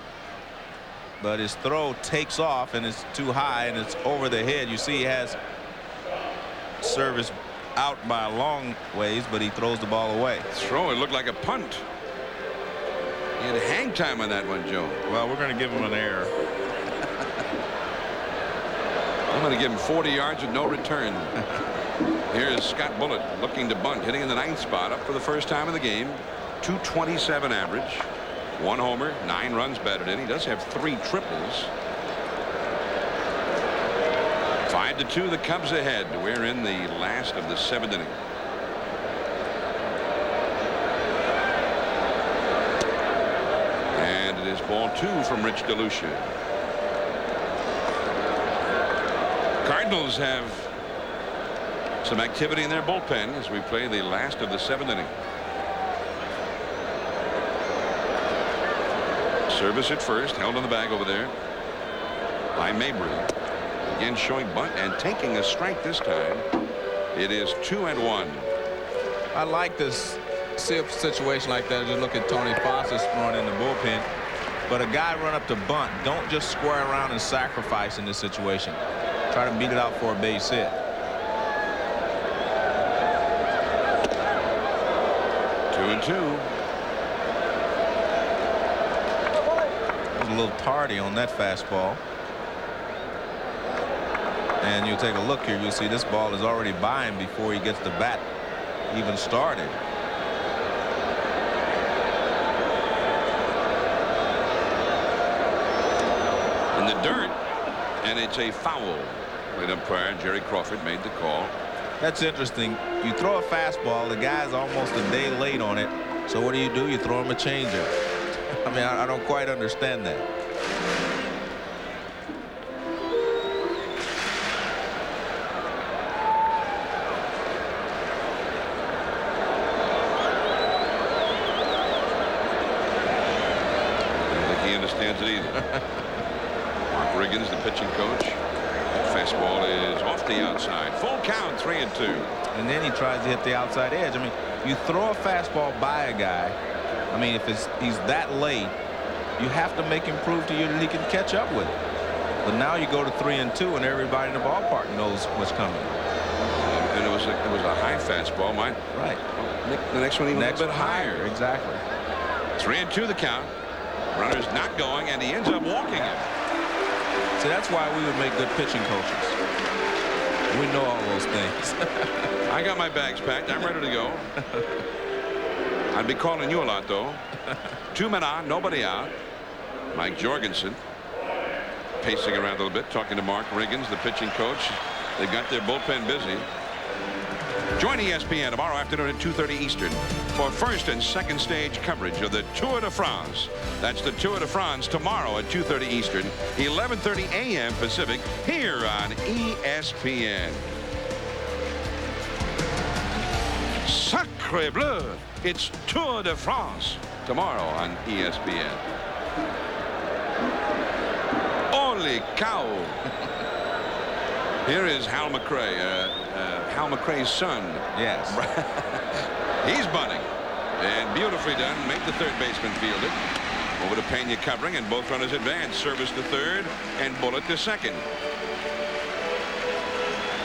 but his throw takes off and it's too high and it's over the head. You see he has Service out by a long ways, but he throws the ball away. Throw, it looked like a punt. He had hang time on that one, Joe. Well, we're going to give him an error. I'm going to give him 40 yards with no return. Here's Scott Bullitt looking to bunt, hitting in the 9th spot, up for the first time in the game. 227 average, 1 homer, 9 runs batted in. He does have 3 triples. 5-2, the Cubs ahead. We're in the last of the 7th inning. And it is ball 2 from Rich DeLucia. Cardinals have some activity in their bullpen as we play the last of the 7th inning. Service at first, held on the bag over there by Mabry. Again showing bunt and taking a strike this time. It is 2-1. I like this situation like that. Just look at Tony Foss's throwing in the bullpen. But a guy run up to bunt. Don't just square around and sacrifice in this situation. Try to beat it out for a base hit. 2-2. A little tardy on that fastball. And you take a look here, you'll see this ball is already by him before he gets the bat even started. In the dirt, and it's a foul. Plate umpire Jerry Crawford made the call. That's interesting. You throw a fastball, the guy's almost a day late on it. So what do? You throw him a changeup. I mean, I don't quite understand that. I don't think he understands it either. Mark Riggins, the pitching coach. Fastball is off the outside. Full count, 3-2. And then he tries to hit the outside edge. I mean, you throw a fastball by a guy. I mean, if he's that late, you have to make him prove to you that he can catch up with it. But now you go to 3-2, and everybody in the ballpark knows what's coming. And it was a high fastball. Right. The next one even next a bit higher. Exactly. 3-2 the count. Runner's not going, and he ends up walking him. So that's why we would make good pitching coaches. We know all those things. I got my bags packed. I'm ready to go. I'd be calling you a lot, though. 2 men on, nobody out. Mike Jorgensen pacing around a little bit, talking to Mark Riggins, the pitching coach. They've got their bullpen busy. Join ESPN tomorrow afternoon at 2:30 Eastern for first and second stage coverage of the Tour de France. That's the Tour de France tomorrow at 2:30 Eastern, 11:30 a.m. Pacific, here on ESPN. Sacre bleu! It's Tour de France tomorrow on ESPN. Holy cow! Here is Hal McRae, Hal McRae's son. Yes. He's bunting. And beautifully done. Make the third baseman field it. Over to Pena covering, and both runners advance. Service to third, and Bullitt to second.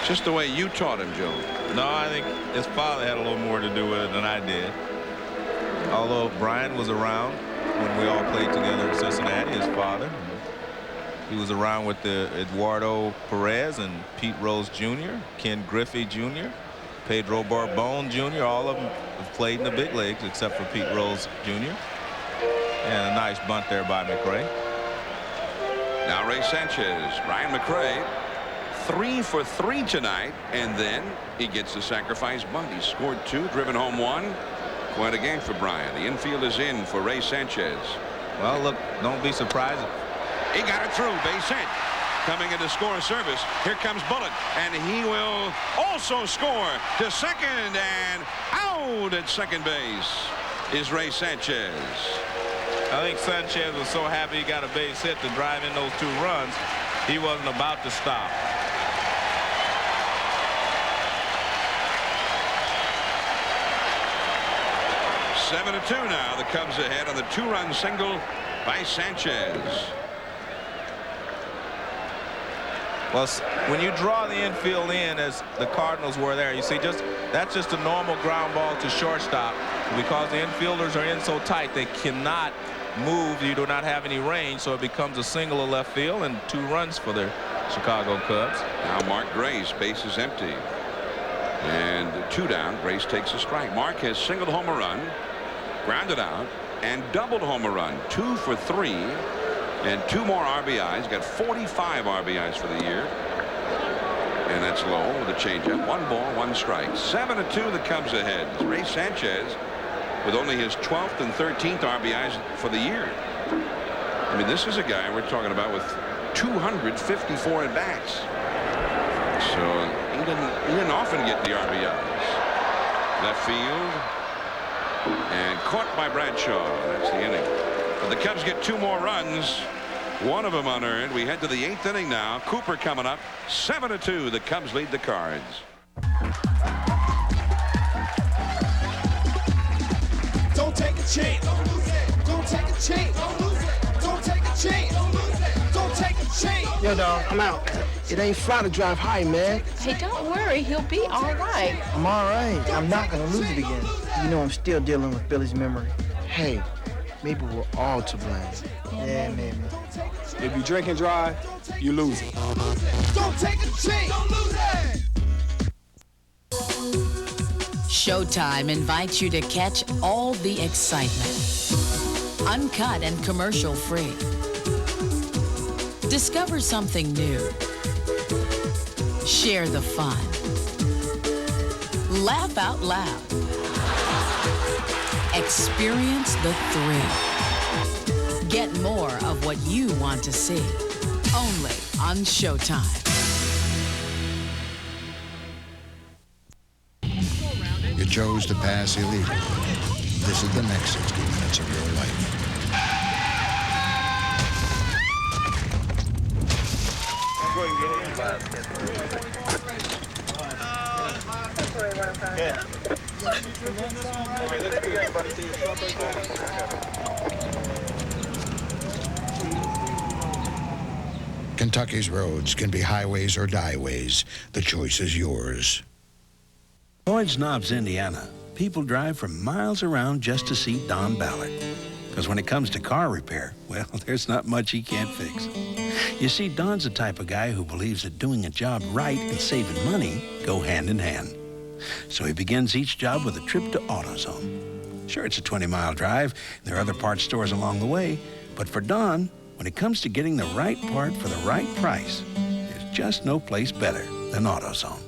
Just the way you taught him, Joe. No, I think his father had a little more to do with it than I did. Although Brian was around when we all played together in Cincinnati, his father. He was around with Eduardo Perez and Pete Rose Jr., Ken Griffey Jr., Pedro Barbone Jr. All of them have played in the big leagues except for Pete Rose Jr. And a nice bunt there by McRae. Now Ray Sanchez. Brian McRae 3 for 3 tonight, and then he gets the sacrifice bunt. He scored 2, driven home 1. Quite a game for Brian. The infield is in for Ray Sanchez. Well, look, don't be surprised. He got it through, base hit. Coming into score service, here comes Bullitt, and he will also score to second, and out at second base is Ray Sanchez. I think Sanchez was so happy he got a base hit to drive in those 2 runs, he wasn't about to stop. Seven to 2 now. The Cubs ahead on the 2-run single by Sanchez. Well, when you draw the infield in as the Cardinals were there, you see that's just a normal ground ball to shortstop. Because the infielders are in so tight, they cannot move. You do not have any range, so it becomes a single to left field and 2 runs for the Chicago Cubs. Now Mark Grace, base is empty. And 2 down. Grace takes a strike. Mark has singled home a run, grounded out, and doubled home a run. 2 for 3. And 2 more RBIs. Got 45 RBIs for the year. And that's low with a changeup. 1 ball, 1 strike. 7 to 2. The Cubs ahead. Ray Sanchez with only his 12th and 13th RBIs for the year. I mean, this is a guy we're talking about with 254 at bats. So he didn't often get the RBIs. Left field. And caught by Bradshaw. That's the inning. But the Cubs get 2 more runs. 1 of them unearned. We head to the 8th inning now. Cooper coming up. 7 to 2. The Cubs lead the Cards. Don't take a chance. Don't lose it. Don't take a chance. Don't lose it. Don't take a chance. Don't lose it. Don't take a chance. Yo, dog, I'm out. It ain't fun to drive high, man. Hey, don't worry. He'll be all right. I'm all right. I'm not gonna lose it again. You know I'm still dealing with Billy's memory. Hey, maybe we're all to blame. Yeah, maybe. If you drink and drive, you lose it. Don't take a chance. Don't lose it. Showtime invites you to catch all the excitement. Uncut and commercial-free. Discover something new. Share the fun. Laugh out loud. Experience the thrill. Get more of what you want to see. Only on Showtime. You chose to pass illegal. This is the next 60 minutes of your life. Kentucky's roads can be highways or dieways. The choice is yours. Lloyd's Knobs, Indiana. People drive from miles around just to see Don Ballard. Because when it comes to car repair, well, there's not much he can't fix. You see, Don's the type of guy who believes that doing a job right and saving money go hand in hand. So he begins each job with a trip to AutoZone. Sure, it's a 20-mile drive. There are other parts stores along the way. But for Don, when it comes to getting the right part for the right price, there's just no place better than AutoZone.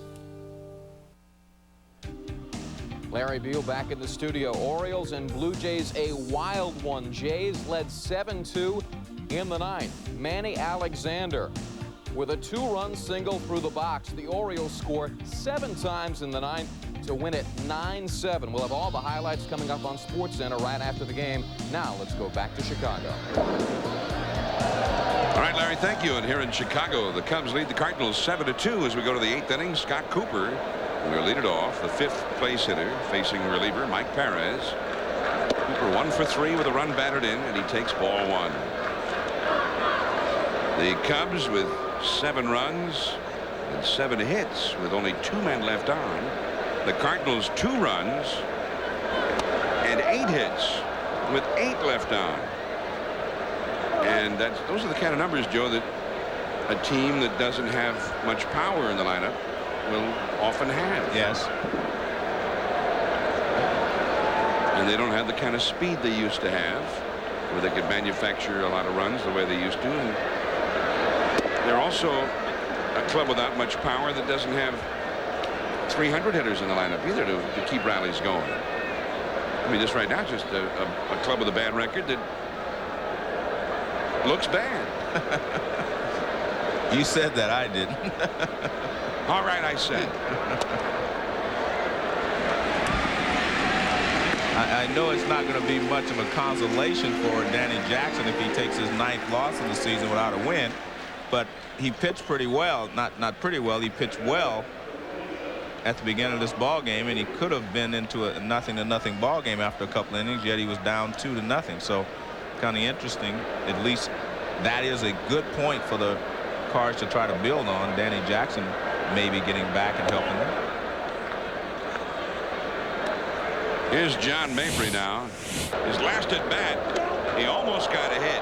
Larry Beal back in the studio. Orioles and Blue Jays a wild one. Jays led 7-2 in the ninth. Manny Alexander with a 2-run single through the box. The Orioles score 7 times in the ninth to win it 9-7. We'll have all the highlights coming up on SportsCenter right after the game. Now let's go back to Chicago. All right, Larry, thank you. And here in Chicago, the Cubs lead the Cardinals 7-2 as we go to the 8th inning. Scott Cooper will lead it off, the 5th place hitter, facing reliever Mike Perez. Cooper 1 for 3 with a run batted in, and he takes ball 1. The Cubs with 7 runs and 7 hits with only 2 men left on. The Cardinals 2 runs and 8 hits with 8 left on. And those are the kind of numbers, Joe, that a team that doesn't have much power in the lineup will often have. Yes. And they don't have the kind of speed they used to have, where they could manufacture a lot of runs the way they used to. And they're also a club without much power that doesn't have 300 hitters in the lineup either to keep rallies going. I mean, just right now, just a club with a bad record that looks bad. You said that, I didn't. All right, I said. I know it's not going to be much of a consolation for Danny Jackson if he takes his 9th loss in the season without a win, but he pitched pretty well. Not pretty well. He pitched well at the beginning of this ball game, and he could have been into a 0-0 ball game after a couple innings, yet he was down 2-0. So kind of interesting. At least that is a good point for the Cards to try to build on. Danny Jackson maybe getting back and helping them. Here's John Mabry now. His last at bat, he almost got a hit.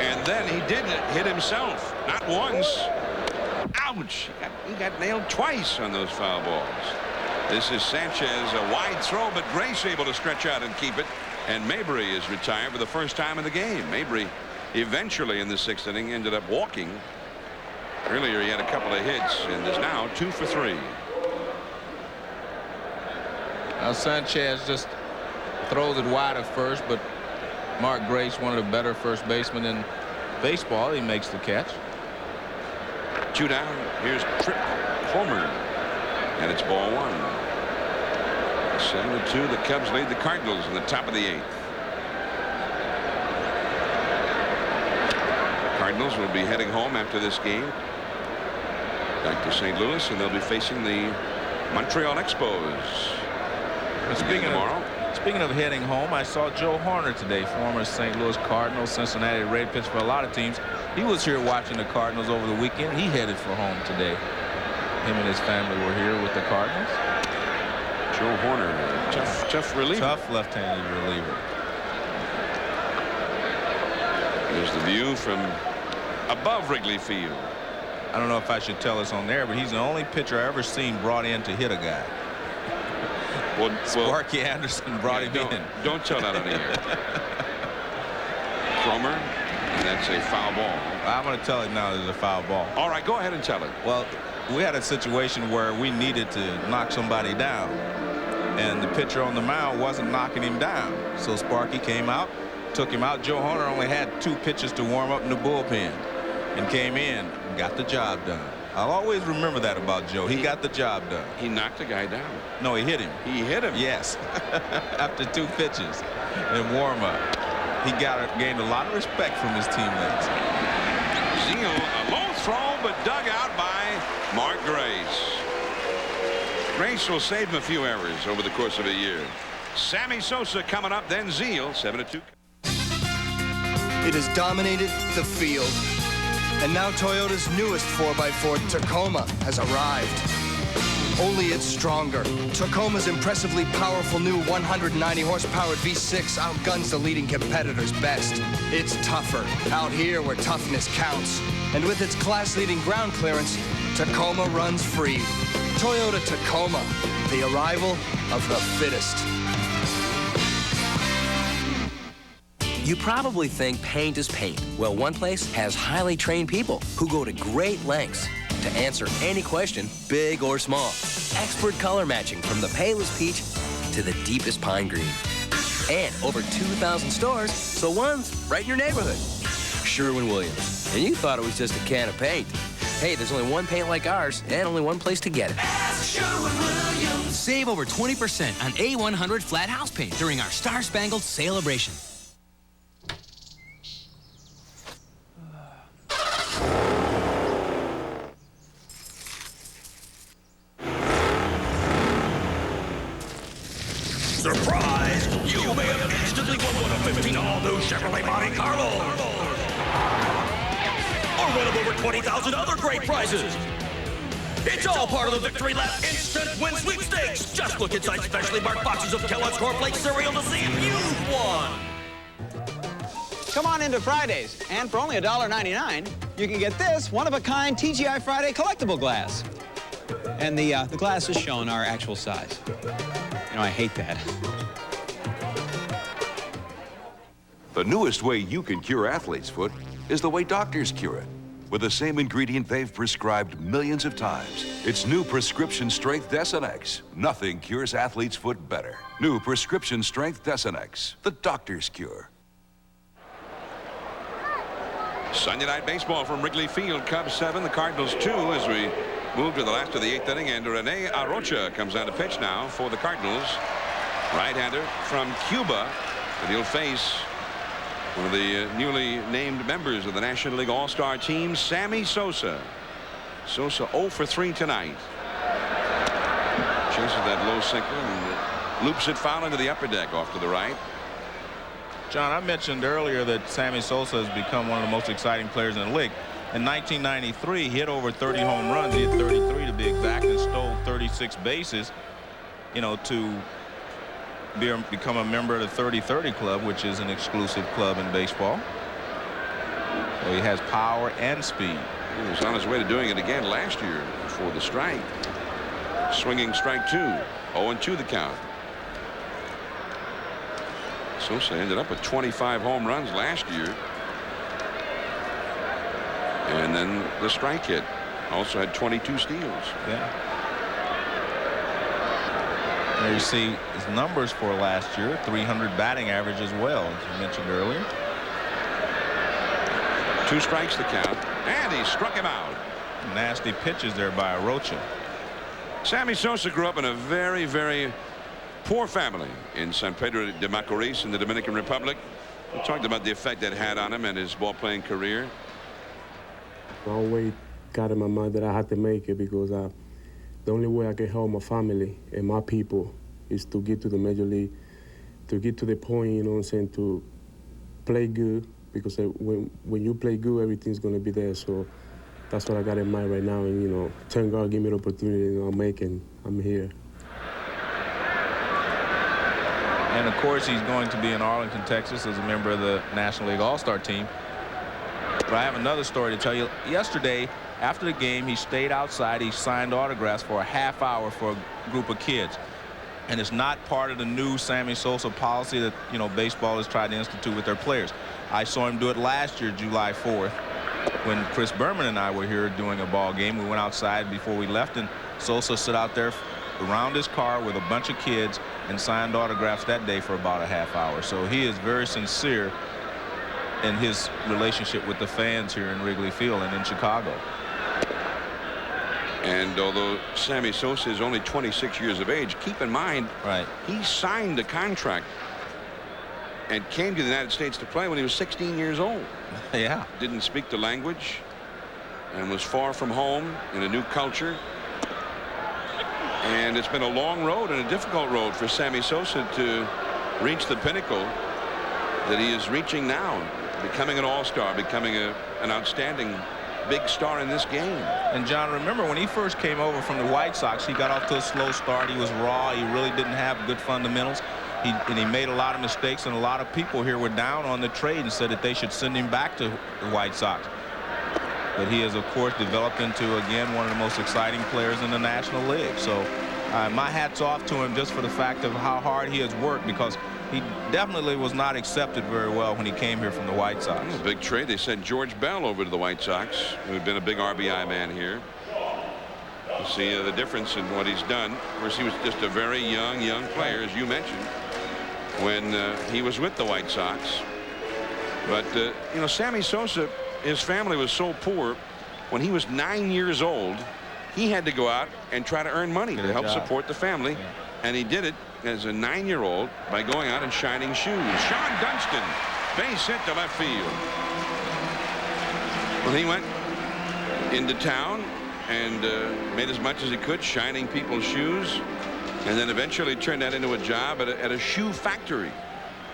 And then he did hit himself. Not once. Ouch. He got nailed twice on those foul balls. This is Sanchez, a wide throw, but Grace able to stretch out and keep it. And Mabry is retired for the first time in the game. Mabry eventually in the 6th inning ended up walking. Earlier he had a couple of hits and is now 2 for 3. Sanchez just throws it wide at first, but Mark Grace, one of the better first basemen in baseball, he makes the catch. 2 down. Here's Tripp Homer, and it's ball 1. 7-2. The Cubs lead the Cardinals in the top of the 8th. Cardinals will be heading home after this game back to St. Louis, and they'll be facing the Montreal Expos Speaking of heading home, I saw Joe Horner today, former St. Louis Cardinals, Cincinnati Red, pitched for a lot of teams. He was here watching the Cardinals over the weekend. He headed for home today. Him and his family were here with the Cardinals. Joe Horner, tough reliever. Tough left-handed reliever. Here's the view from above Wrigley Field. I don't know if I should tell this on there, but he's the only pitcher I ever seen brought in to hit a guy. Well, Sparky Anderson brought him in. Don't tell that on the air. Cromer, and that's a foul ball. I'm going to tell it now. There's a foul ball. All right, go ahead and tell it. Well, we had a situation where we needed to knock somebody down, and the pitcher on the mound wasn't knocking him down. So Sparky came out, took him out. Joe Horner only had 2 pitches to warm up in the bullpen, and came in and got the job done. I'll always remember that about Joe. He got the job done. He knocked the guy down. No, he hit him. He hit him? Yes. After 2 pitches and warm up. He gained a lot of respect from his teammates. Zeal, a low throw, but dug out by Mark Grace. Grace will save him a few errors over the course of a year. Sammy Sosa coming up, then Zeal, 7-2. It has dominated the field. And now Toyota's newest 4x4 Tacoma has arrived. Only it's stronger. Tacoma's impressively powerful new 190 horsepower V6 outguns the leading competitor's best. It's tougher out here where toughness counts. And with its class-leading ground clearance, Tacoma runs free. Toyota Tacoma, the arrival of the fittest. You probably think paint is paint. Well, one place has highly trained people who go to great lengths to answer any question, big or small. Expert color matching from the palest peach to the deepest pine green. And over 2,000 stores, so one's right in your neighborhood. Sherwin-Williams. And you thought it was just a can of paint. Hey, there's only one paint like ours and only one place to get it. Sherwin-Williams. Save over 20% on A100 flat house paint during our Star Spangled Celebration. Surprise! You may have instantly won one of 15 all-new Chevrolet Monte Carlo! Or one of over 20,000 other great prizes! It's all part of the Victory Lap Instant Win Sweepstakes! Just look inside specially marked boxes of Kellogg's Cornflakes cereal to see if you've won! Come on into Fridays, and for only $1.99, you can get this one-of-a-kind TGI Friday collectible glass. And the glasses shown are actual size. You know, I hate that. The newest way you can cure athlete's foot is the way doctors cure it. with the same ingredient they've prescribed millions of times. It's new prescription strength Desonex. Nothing cures athlete's foot better. New prescription strength Desonex, the doctor's cure. Sunday night baseball from Wrigley Field. Cubs 7, the Cardinals 2 as we move to the last of the 8th inning. And Rene Arocha comes on to pitch now for the Cardinals. Right-hander from Cuba. And he'll face one of the newly named members of the National League All-Star team, Sammy Sosa. Sosa 0 for 3 tonight. Chases that low sinker and loops it foul into the upper deck off to the right. John, I mentioned earlier that Sammy Sosa has become one of the most exciting players in the league. In 1993, he hit over 30 home runs. He hit 33 to be exact and stole 36 bases, you know, to become a member of the 30-30 club, which is an exclusive club in baseball. So he has power and speed. He was on his way to doing it again last year before the strike. Swinging strike 2. 0-2 the count. Sosa ended up with 25 home runs last year. And then the strike hit. Also had 22 steals. Yeah. There you see his numbers for last year. 300 batting average as well, as you mentioned earlier. 2 strikes the count. And he struck him out. Nasty pitches there by Arocha. Sammy Sosa grew up in a very, very poor family in San Pedro de Macorís in the Dominican Republic. We talked about the effect that had on him and his ball-playing career. I always got in my mind that I had to make it because the only way I can help my family and my people is to get to the major league, to get to the point, you know what I'm saying, to play good, because when you play good, everything's going to be there. So that's what I got in mind right now. And, you know, thank God give me the opportunity, and I'm here. And, of course, he's going to be in Arlington, Texas as a member of the National League All-Star team. But I have another story to tell you. Yesterday, after the game, he stayed outside. He signed autographs for a half hour for a group of kids. And it's not part of the new Sammy Sosa policy that, you know, baseball has tried to institute with their players. I saw him do it last year, July 4th, when Chris Berman and I were here doing a ball game. We went outside before we left, and Sosa stood out there around his car with a bunch of kids and signed autographs that day for about a half hour. So he is very sincere in his relationship with the fans here in Wrigley Field and in Chicago. And although Sammy Sosa is only 26 years of age, keep in mind, he signed a contract and came to the United States to play when he was 16 years old. Yeah. Didn't speak the language and was far from home in a new culture. And it's been a long road and a difficult road for Sammy Sosa to reach the pinnacle that he is reaching now, becoming an all-star, becoming an outstanding big star in this game. And John, remember when he first came over from the White Sox, he got off to a slow start. He was raw. He really didn't have good fundamentals. And he made a lot of mistakes, and a lot of people here were down on the trade and said that they should send him back to the White Sox. But he has, of course, developed into, again, one of the most exciting players in the National League. So my hat's off to him just for the fact of how hard he has worked, because he definitely was not accepted very well when he came here from the White Sox. A big trade. They sent George Bell over to the White Sox, who had been a big RBI man here. You see the difference in what he's done. Of course, he was just a very young player, as you mentioned, when he was with the White Sox. But, you know, Sammy Sosa, his family was so poor, when he was 9 years old, he had to go out and try to earn money to help support the family. Yeah. And he did it as a 9-year-old by going out and shining shoes. Sean Dunston, base hit to left field. Well, he went into town and made as much as he could shining people's shoes, and then eventually turned that into a job at a shoe factory.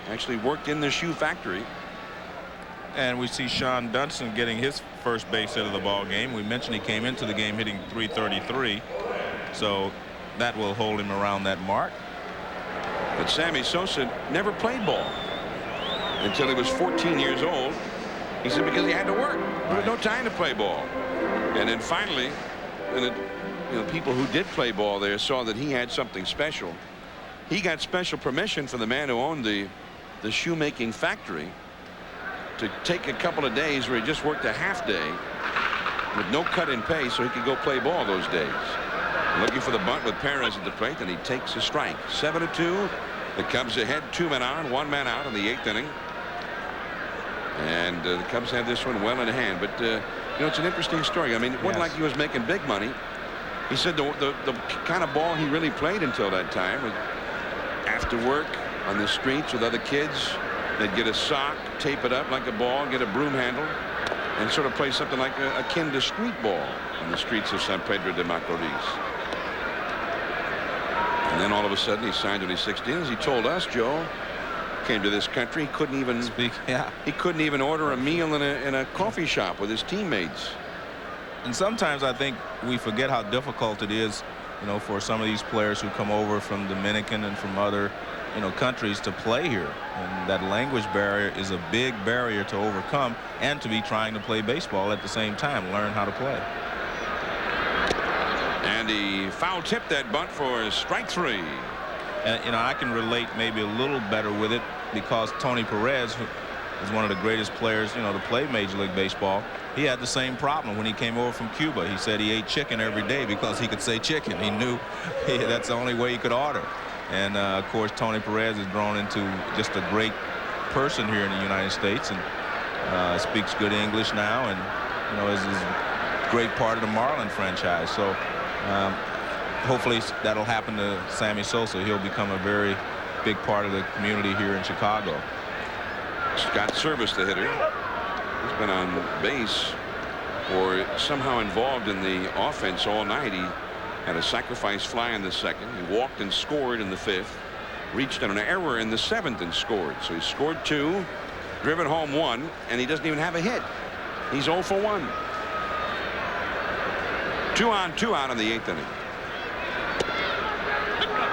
Actually worked in the shoe factory. And we see Sean Dunston getting his first base hit of the ball game. We mentioned he came into the game hitting .333, so that will hold him around that mark. But Sammy Sosa never played ball until he was 14 years old. He said because he had to work. There was no time to play ball. And then finally, people who did play ball there saw that he had something special. He got special permission from the man who owned the shoemaking factory to take a couple of days where he just worked a half day with no cut-in pace, so he could go play ball those days. Looking for the bunt with Perez at the plate, and he takes a strike. 7-2. The Cubs ahead, 2 men on, 1 man out in the 8th inning. And the Cubs have this one well in hand. But, you know, it's an interesting story. I mean, it wasn't like he was making big money. He said the kind of ball he really played until that time was after work on the streets with other kids. They'd get a sock, tape it up like a ball, get a broom handle, and sort of play something like akin to street ball on the streets of San Pedro de Macorís. And then all of a sudden he signed when he's 16. As he told us, Joe, came to this country, he couldn't even he couldn't even order a meal in a coffee shop with his teammates. And sometimes I think we forget how difficult it is, you know, for some of these players who come over from Dominican and from other, you know, countries to play here. And that language barrier is a big barrier to overcome, and to be trying to play baseball at the same time, learn how to play. And he foul-tipped that bunt for strike 3. And, you know, I can relate maybe a little better with it because Tony Perez, who is one of the greatest players, you know, to play Major League Baseball, he had the same problem when he came over from Cuba. He said he ate chicken every day because he could say chicken. He knew that's the only way he could order. And, of course, Tony Perez has grown into just a great person here in the United States, and speaks good English now, and, you know, is a great part of the Marlin franchise. So hopefully that'll happen to Sammy Sosa. He'll become a very big part of the community here in Chicago. Scott Service, the hitter. He's been on base or somehow involved in the offense all night. He had a sacrifice fly in the 2nd. He walked and scored in the 5th. Reached on an error in the 7th and scored. So he scored 2, driven home 1, and he doesn't even have a hit. He's 0 for 1. 2 on, 2 out in the 8th inning.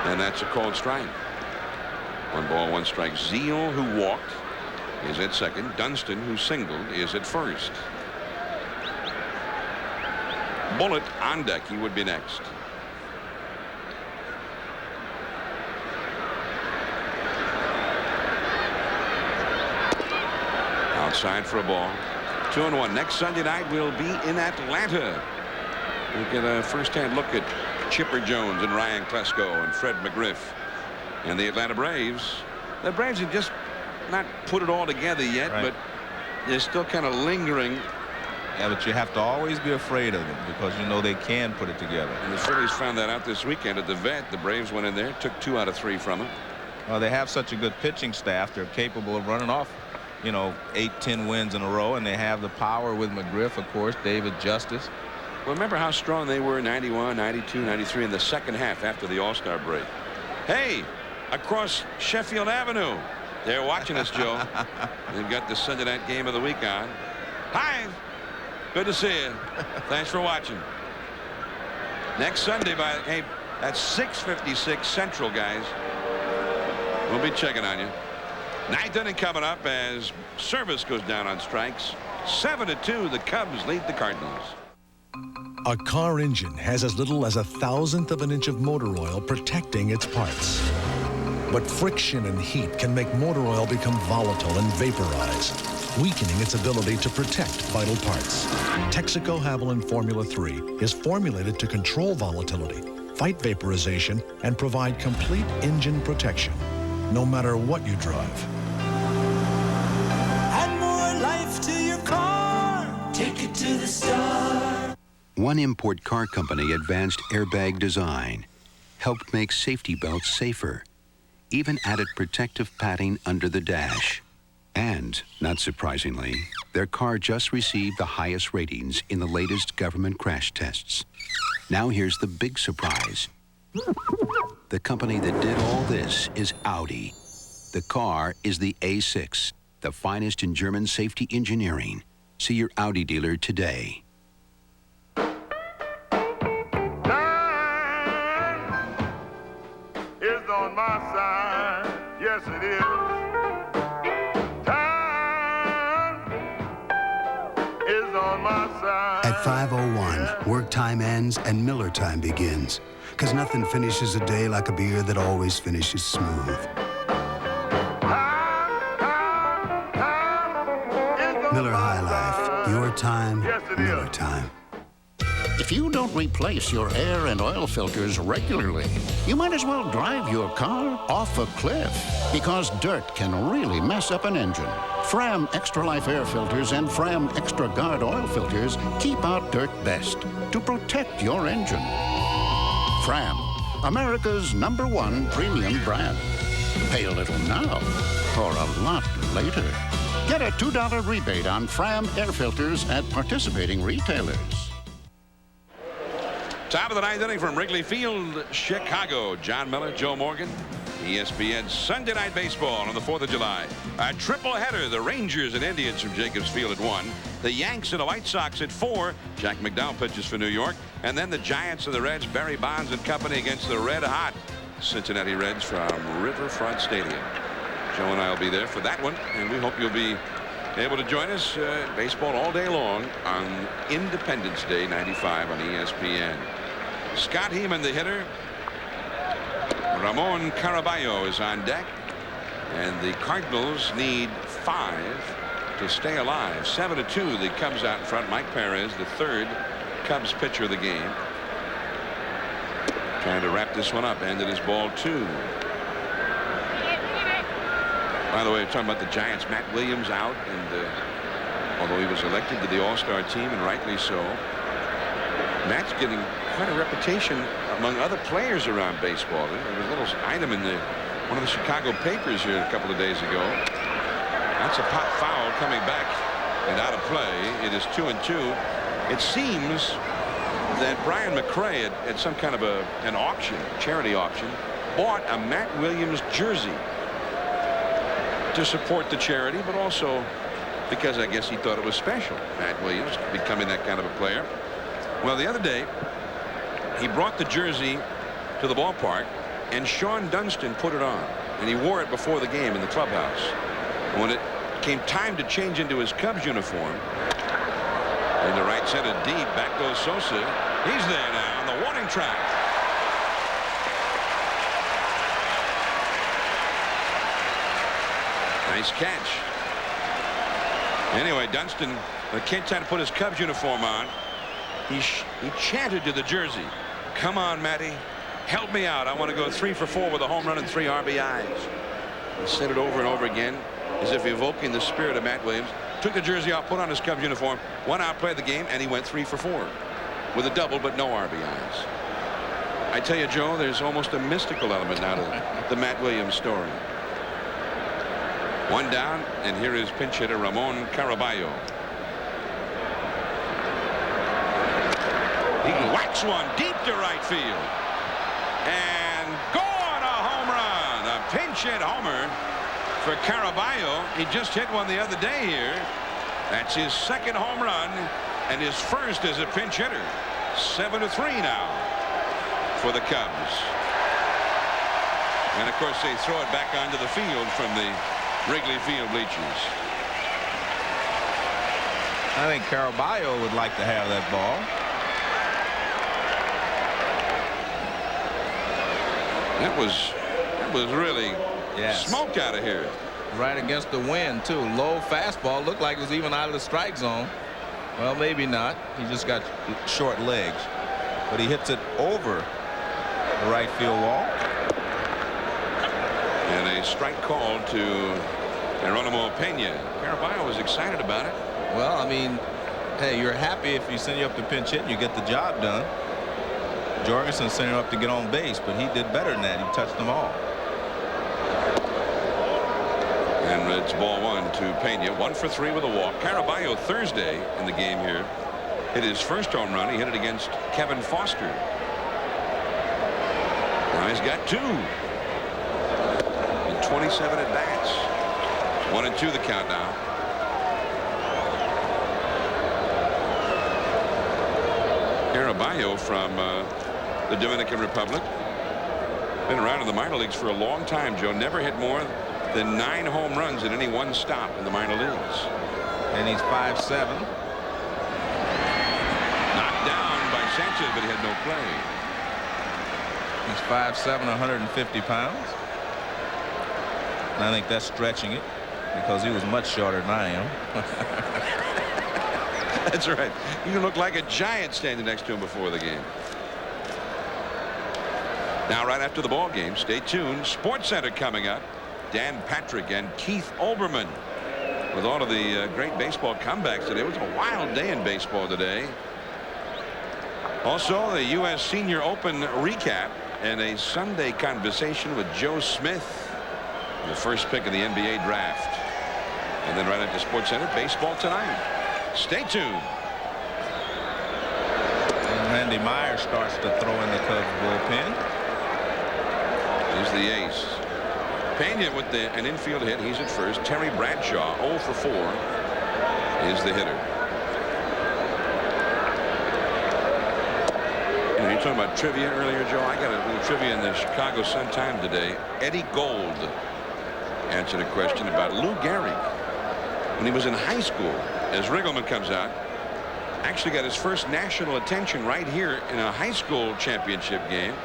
And that's a called strike. 1 ball, 1 strike. Zeal, who walked, is at 2nd. Dunston, who singled, is at 1st. Bullitt on deck. He would be next. Outside for a ball. 2-1. Next Sunday night we'll be in Atlanta. We'll get a first-hand look at Chipper Jones and Ryan Klesko and Fred McGriff and the Atlanta Braves. The Braves have just not put it all together yet, but they're still kind of lingering. Yeah, but you have to always be afraid of them because you know they can put it together. And the Phillies found that out this weekend at the vet. The Braves went in there, took 2 out of 3 from them. Well, they have such a good pitching staff. They're capable of running off, you know, 8-10 wins in a row, and they have the power with McGriff, of course, David Justice. Well, remember how strong they were in 91, 92, 93 in the 2nd half after the All-Star break. Hey, across Sheffield Avenue. They're watching us, Joe. They've got the Sunday night game of the week on. Hi. Good to see you. Thanks for watching. Next Sunday hey, that's 6:56 Central, guys. We'll be checking on you. 9th inning coming up as Service goes down on strikes. 7-2. The Cubs lead the Cardinals. A car engine has as little as 1/1000th of an inch of motor oil protecting its parts. But friction and heat can make motor oil become volatile and vaporize, weakening its ability to protect vital parts. Texaco Havoline Formula 3 is formulated to control volatility, fight vaporization, and provide complete engine protection, no matter what you drive. Add more life to your car. Take it to the star. One import car company advanced airbag design, helped make safety belts safer, even added protective padding under the dash. And, not surprisingly, their car just received the highest ratings in the latest government crash tests. Now here's the big surprise. The company that did all this is Audi. The car is the A6, the finest in German safety engineering. See your Audi dealer today. Is on my side, yes it is. Time is on my side. At 5:01, work time ends and Miller time begins. Because nothing finishes a day like a beer that always finishes smooth. Miller High Life, your time, Yes, it Miller is. time. you don't replace your air and oil filters regularly, you might as well drive your car off a cliff, because dirt can really mess up an engine. Fram Extra Life air filters and Fram Extra Guard oil filters keep out dirt best to protect your engine. Fram, America's #1 premium brand. Pay a little now or a lot later. Get a $2 rebate on Fram air filters at participating retailers. Top of the ninth inning from Wrigley Field, Chicago. John Miller, Joe Morgan, ESPN Sunday Night Baseball on the 4th of July. A triple header. The Rangers and Indians from Jacobs Field at 1. The Yanks and the White Sox at 4. Jack McDowell pitches for New York. And then the Giants and the Reds, Barry Bonds and company against the red-hot Cincinnati Reds from Riverfront Stadium. Joe and I will be there for that one, and we hope you'll be able to join us. Baseball all day long on Independence Day 95 on ESPN. Scott Heeman, the hitter. Ramon Caraballo is on deck, and the Cardinals need 5 to stay alive. 7-2, the Cubs out in front. Mike Perez, the 3rd Cubs pitcher of the game, trying to wrap this one up. Ended his ball 2. By the way, we're talking about the Giants. Matt Williams out, and although he was elected to the All-Star team, and rightly so, Matt's getting quite a reputation among other players around baseball. There was a little item in one of the Chicago papers here a couple of days ago. That's a pop foul coming back and out of play. It is 2-2. It seems that Brian McRae at some kind of an auction, charity auction, bought a Matt Williams jersey to support the charity, but also because I guess he thought it was special. Matt Williams becoming that kind of a player. Well, the other day he brought the jersey to the ballpark, and Sean Dunston put it on, and he wore it before the game in the clubhouse. And when it came time to change into his Cubs uniform, in the right center deep, back goes Sosa. He's there now on the warning track. Nice catch. Anyway, Dunston, when it came time to put his Cubs uniform on, he chanted to the jersey, "Come on, Matty, help me out. I want to go 3 for 4 with a home run and 3 RBIs." He said it over and over again, as if evoking the spirit of Matt Williams. Took the jersey off, put on his Cubs uniform, went out, played the game, and he went 3 for 4 with a double, but no RBIs. I tell you, Joe, there's almost a mystical element now to the Matt Williams story. 1 down, and here is pinch hitter Ramon Caraballo. He whacks one deep to right field, and gone, a home run, a pinch hit homer for Caraballo. He just hit one the other day here. That's his 2nd home run and his 1st as a pinch hitter. 7-3 now for the Cubs. And of course they throw it back onto the field from the Wrigley Field bleachers. I think Caraballo would like to have that ball. That was really smoked out of here. Right against the wind, too. Low fastball. Looked like it was even out of the strike zone. Well, maybe not. He just got short legs. But he hits it over the right field wall. And a strike call to Geronimo Pena. Caraballo was excited about it. Well, I mean, hey, you're happy if you send you up to pinch hit and you get the job done. Jorgensen sent him up to get on base, but he did better than that. He touched them all. And it's ball 1 to Pena. 1 for 3 with a walk. Caraballo Thursday in the game here hit his 1st home run. He hit it against Kevin Foster. Now he's got 2 in 27 at bats. 1-2 the count now. Caraballo from the Dominican Republic. Been around in the minor leagues for a long time, Joe. Never hit more than 9 home runs in any one stop in the minor leagues. And he's 5'7". Knocked down by Sanchez, but he had no play. He's 5'7", 150 pounds. And I think that's stretching it, because he was much shorter than I am. That's right. You can look like a giant standing next to him before the game. Now, right after the ball game, stay tuned. Sports Center coming up. Dan Patrick and Keith Olbermann with all of the great baseball comebacks today. It was a wild day in baseball today. Also, the U.S. Senior Open recap and a Sunday conversation with Joe Smith, the first pick of the NBA draft. And then right after Sports Center, baseball tonight. Stay tuned. And Randy Myers starts to throw in the Cubs bullpen. He's the ace. Pena with an infield hit. He's at first. Terry Bradshaw, 0 for 4, is the hitter. You know, you're talking about trivia earlier, Joe. I got a little trivia in the Chicago Sun-Times today. Eddie Gold answered a question about Lou Gehrig when he was in high school. As Riggleman comes out, actually got his first national attention right here in a high school championship game.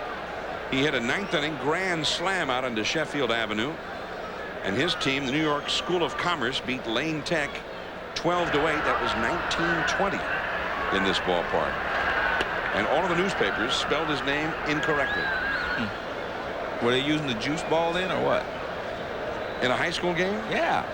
He hit a 9th inning grand slam out onto Sheffield Avenue, and his team, the New York School of Commerce, beat Lane Tech 12-8. That was 1920 in this ballpark. And all of the newspapers spelled his name incorrectly. Were they using the juice ball then or what? In a high school game? Yeah.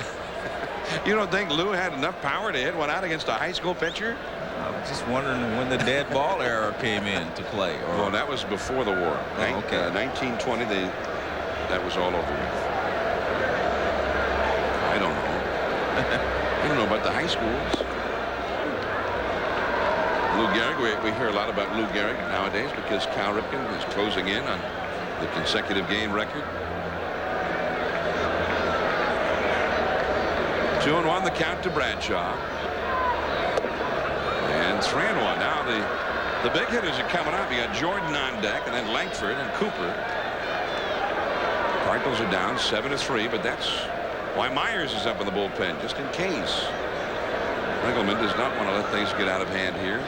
You don't think Lou had enough power to hit one out against a high school pitcher? I'm just wondering when the dead ball era came into play. Or... Well, that was before the war. Oh, okay. 1920, that was all over with. I don't know. I don't know about the high schools. Lou Gehrig, we hear a lot about Lou Gehrig nowadays because Cal Ripken is closing in on the consecutive game record. 2-1 the count to Bradshaw. And 3-1. Now the big hitters are coming up. You got Jordan on deck, and then Langford and Cooper. Cardinals are down 7-3, but that's why Myers is up in the bullpen, just in case. Riggleman does not want to let things get out of hand here.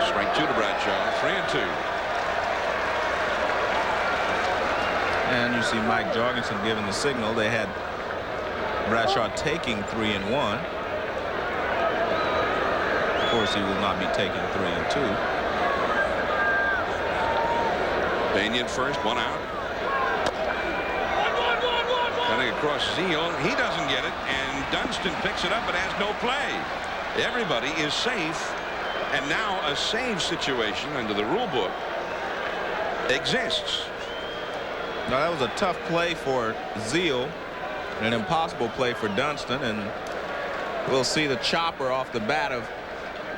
Strike 2 to Bradshaw. 3-2. And you see Mike Jorgensen giving the signal. They had Bradshaw taking 3-1. Of course, he will not be taking 3-2. Pena at first, 1 out. Cutting across Zeal. He doesn't get it, and Dunston picks it up but has no play. Everybody is safe, and now a save situation under the rule book exists. Now, that was a tough play for Zeal, and an impossible play for Dunston, and we'll see the chopper off the bat of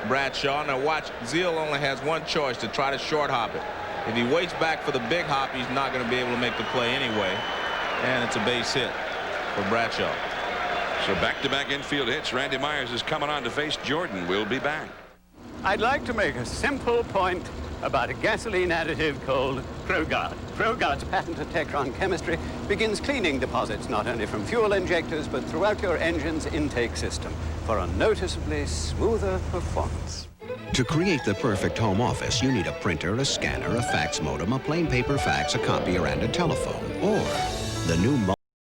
Bradshaw. Now watch, Zeal only has one choice, to try to short hop it. If he waits back for the big hop, he's not going to be able to make the play anyway, and it's a base hit for Bradshaw. So back-to-back infield hits. Randy Myers is coming on to face Jordan. We'll be back. I'd like to make a simple point about a gasoline additive called ProGuard. ProGuard's patented Tecron chemistry begins cleaning deposits not only from fuel injectors but throughout your engine's intake system for a noticeably smoother performance. To create the perfect home office, you need a printer, a scanner, a fax modem, a plain paper fax, a copier, and a telephone. Or the new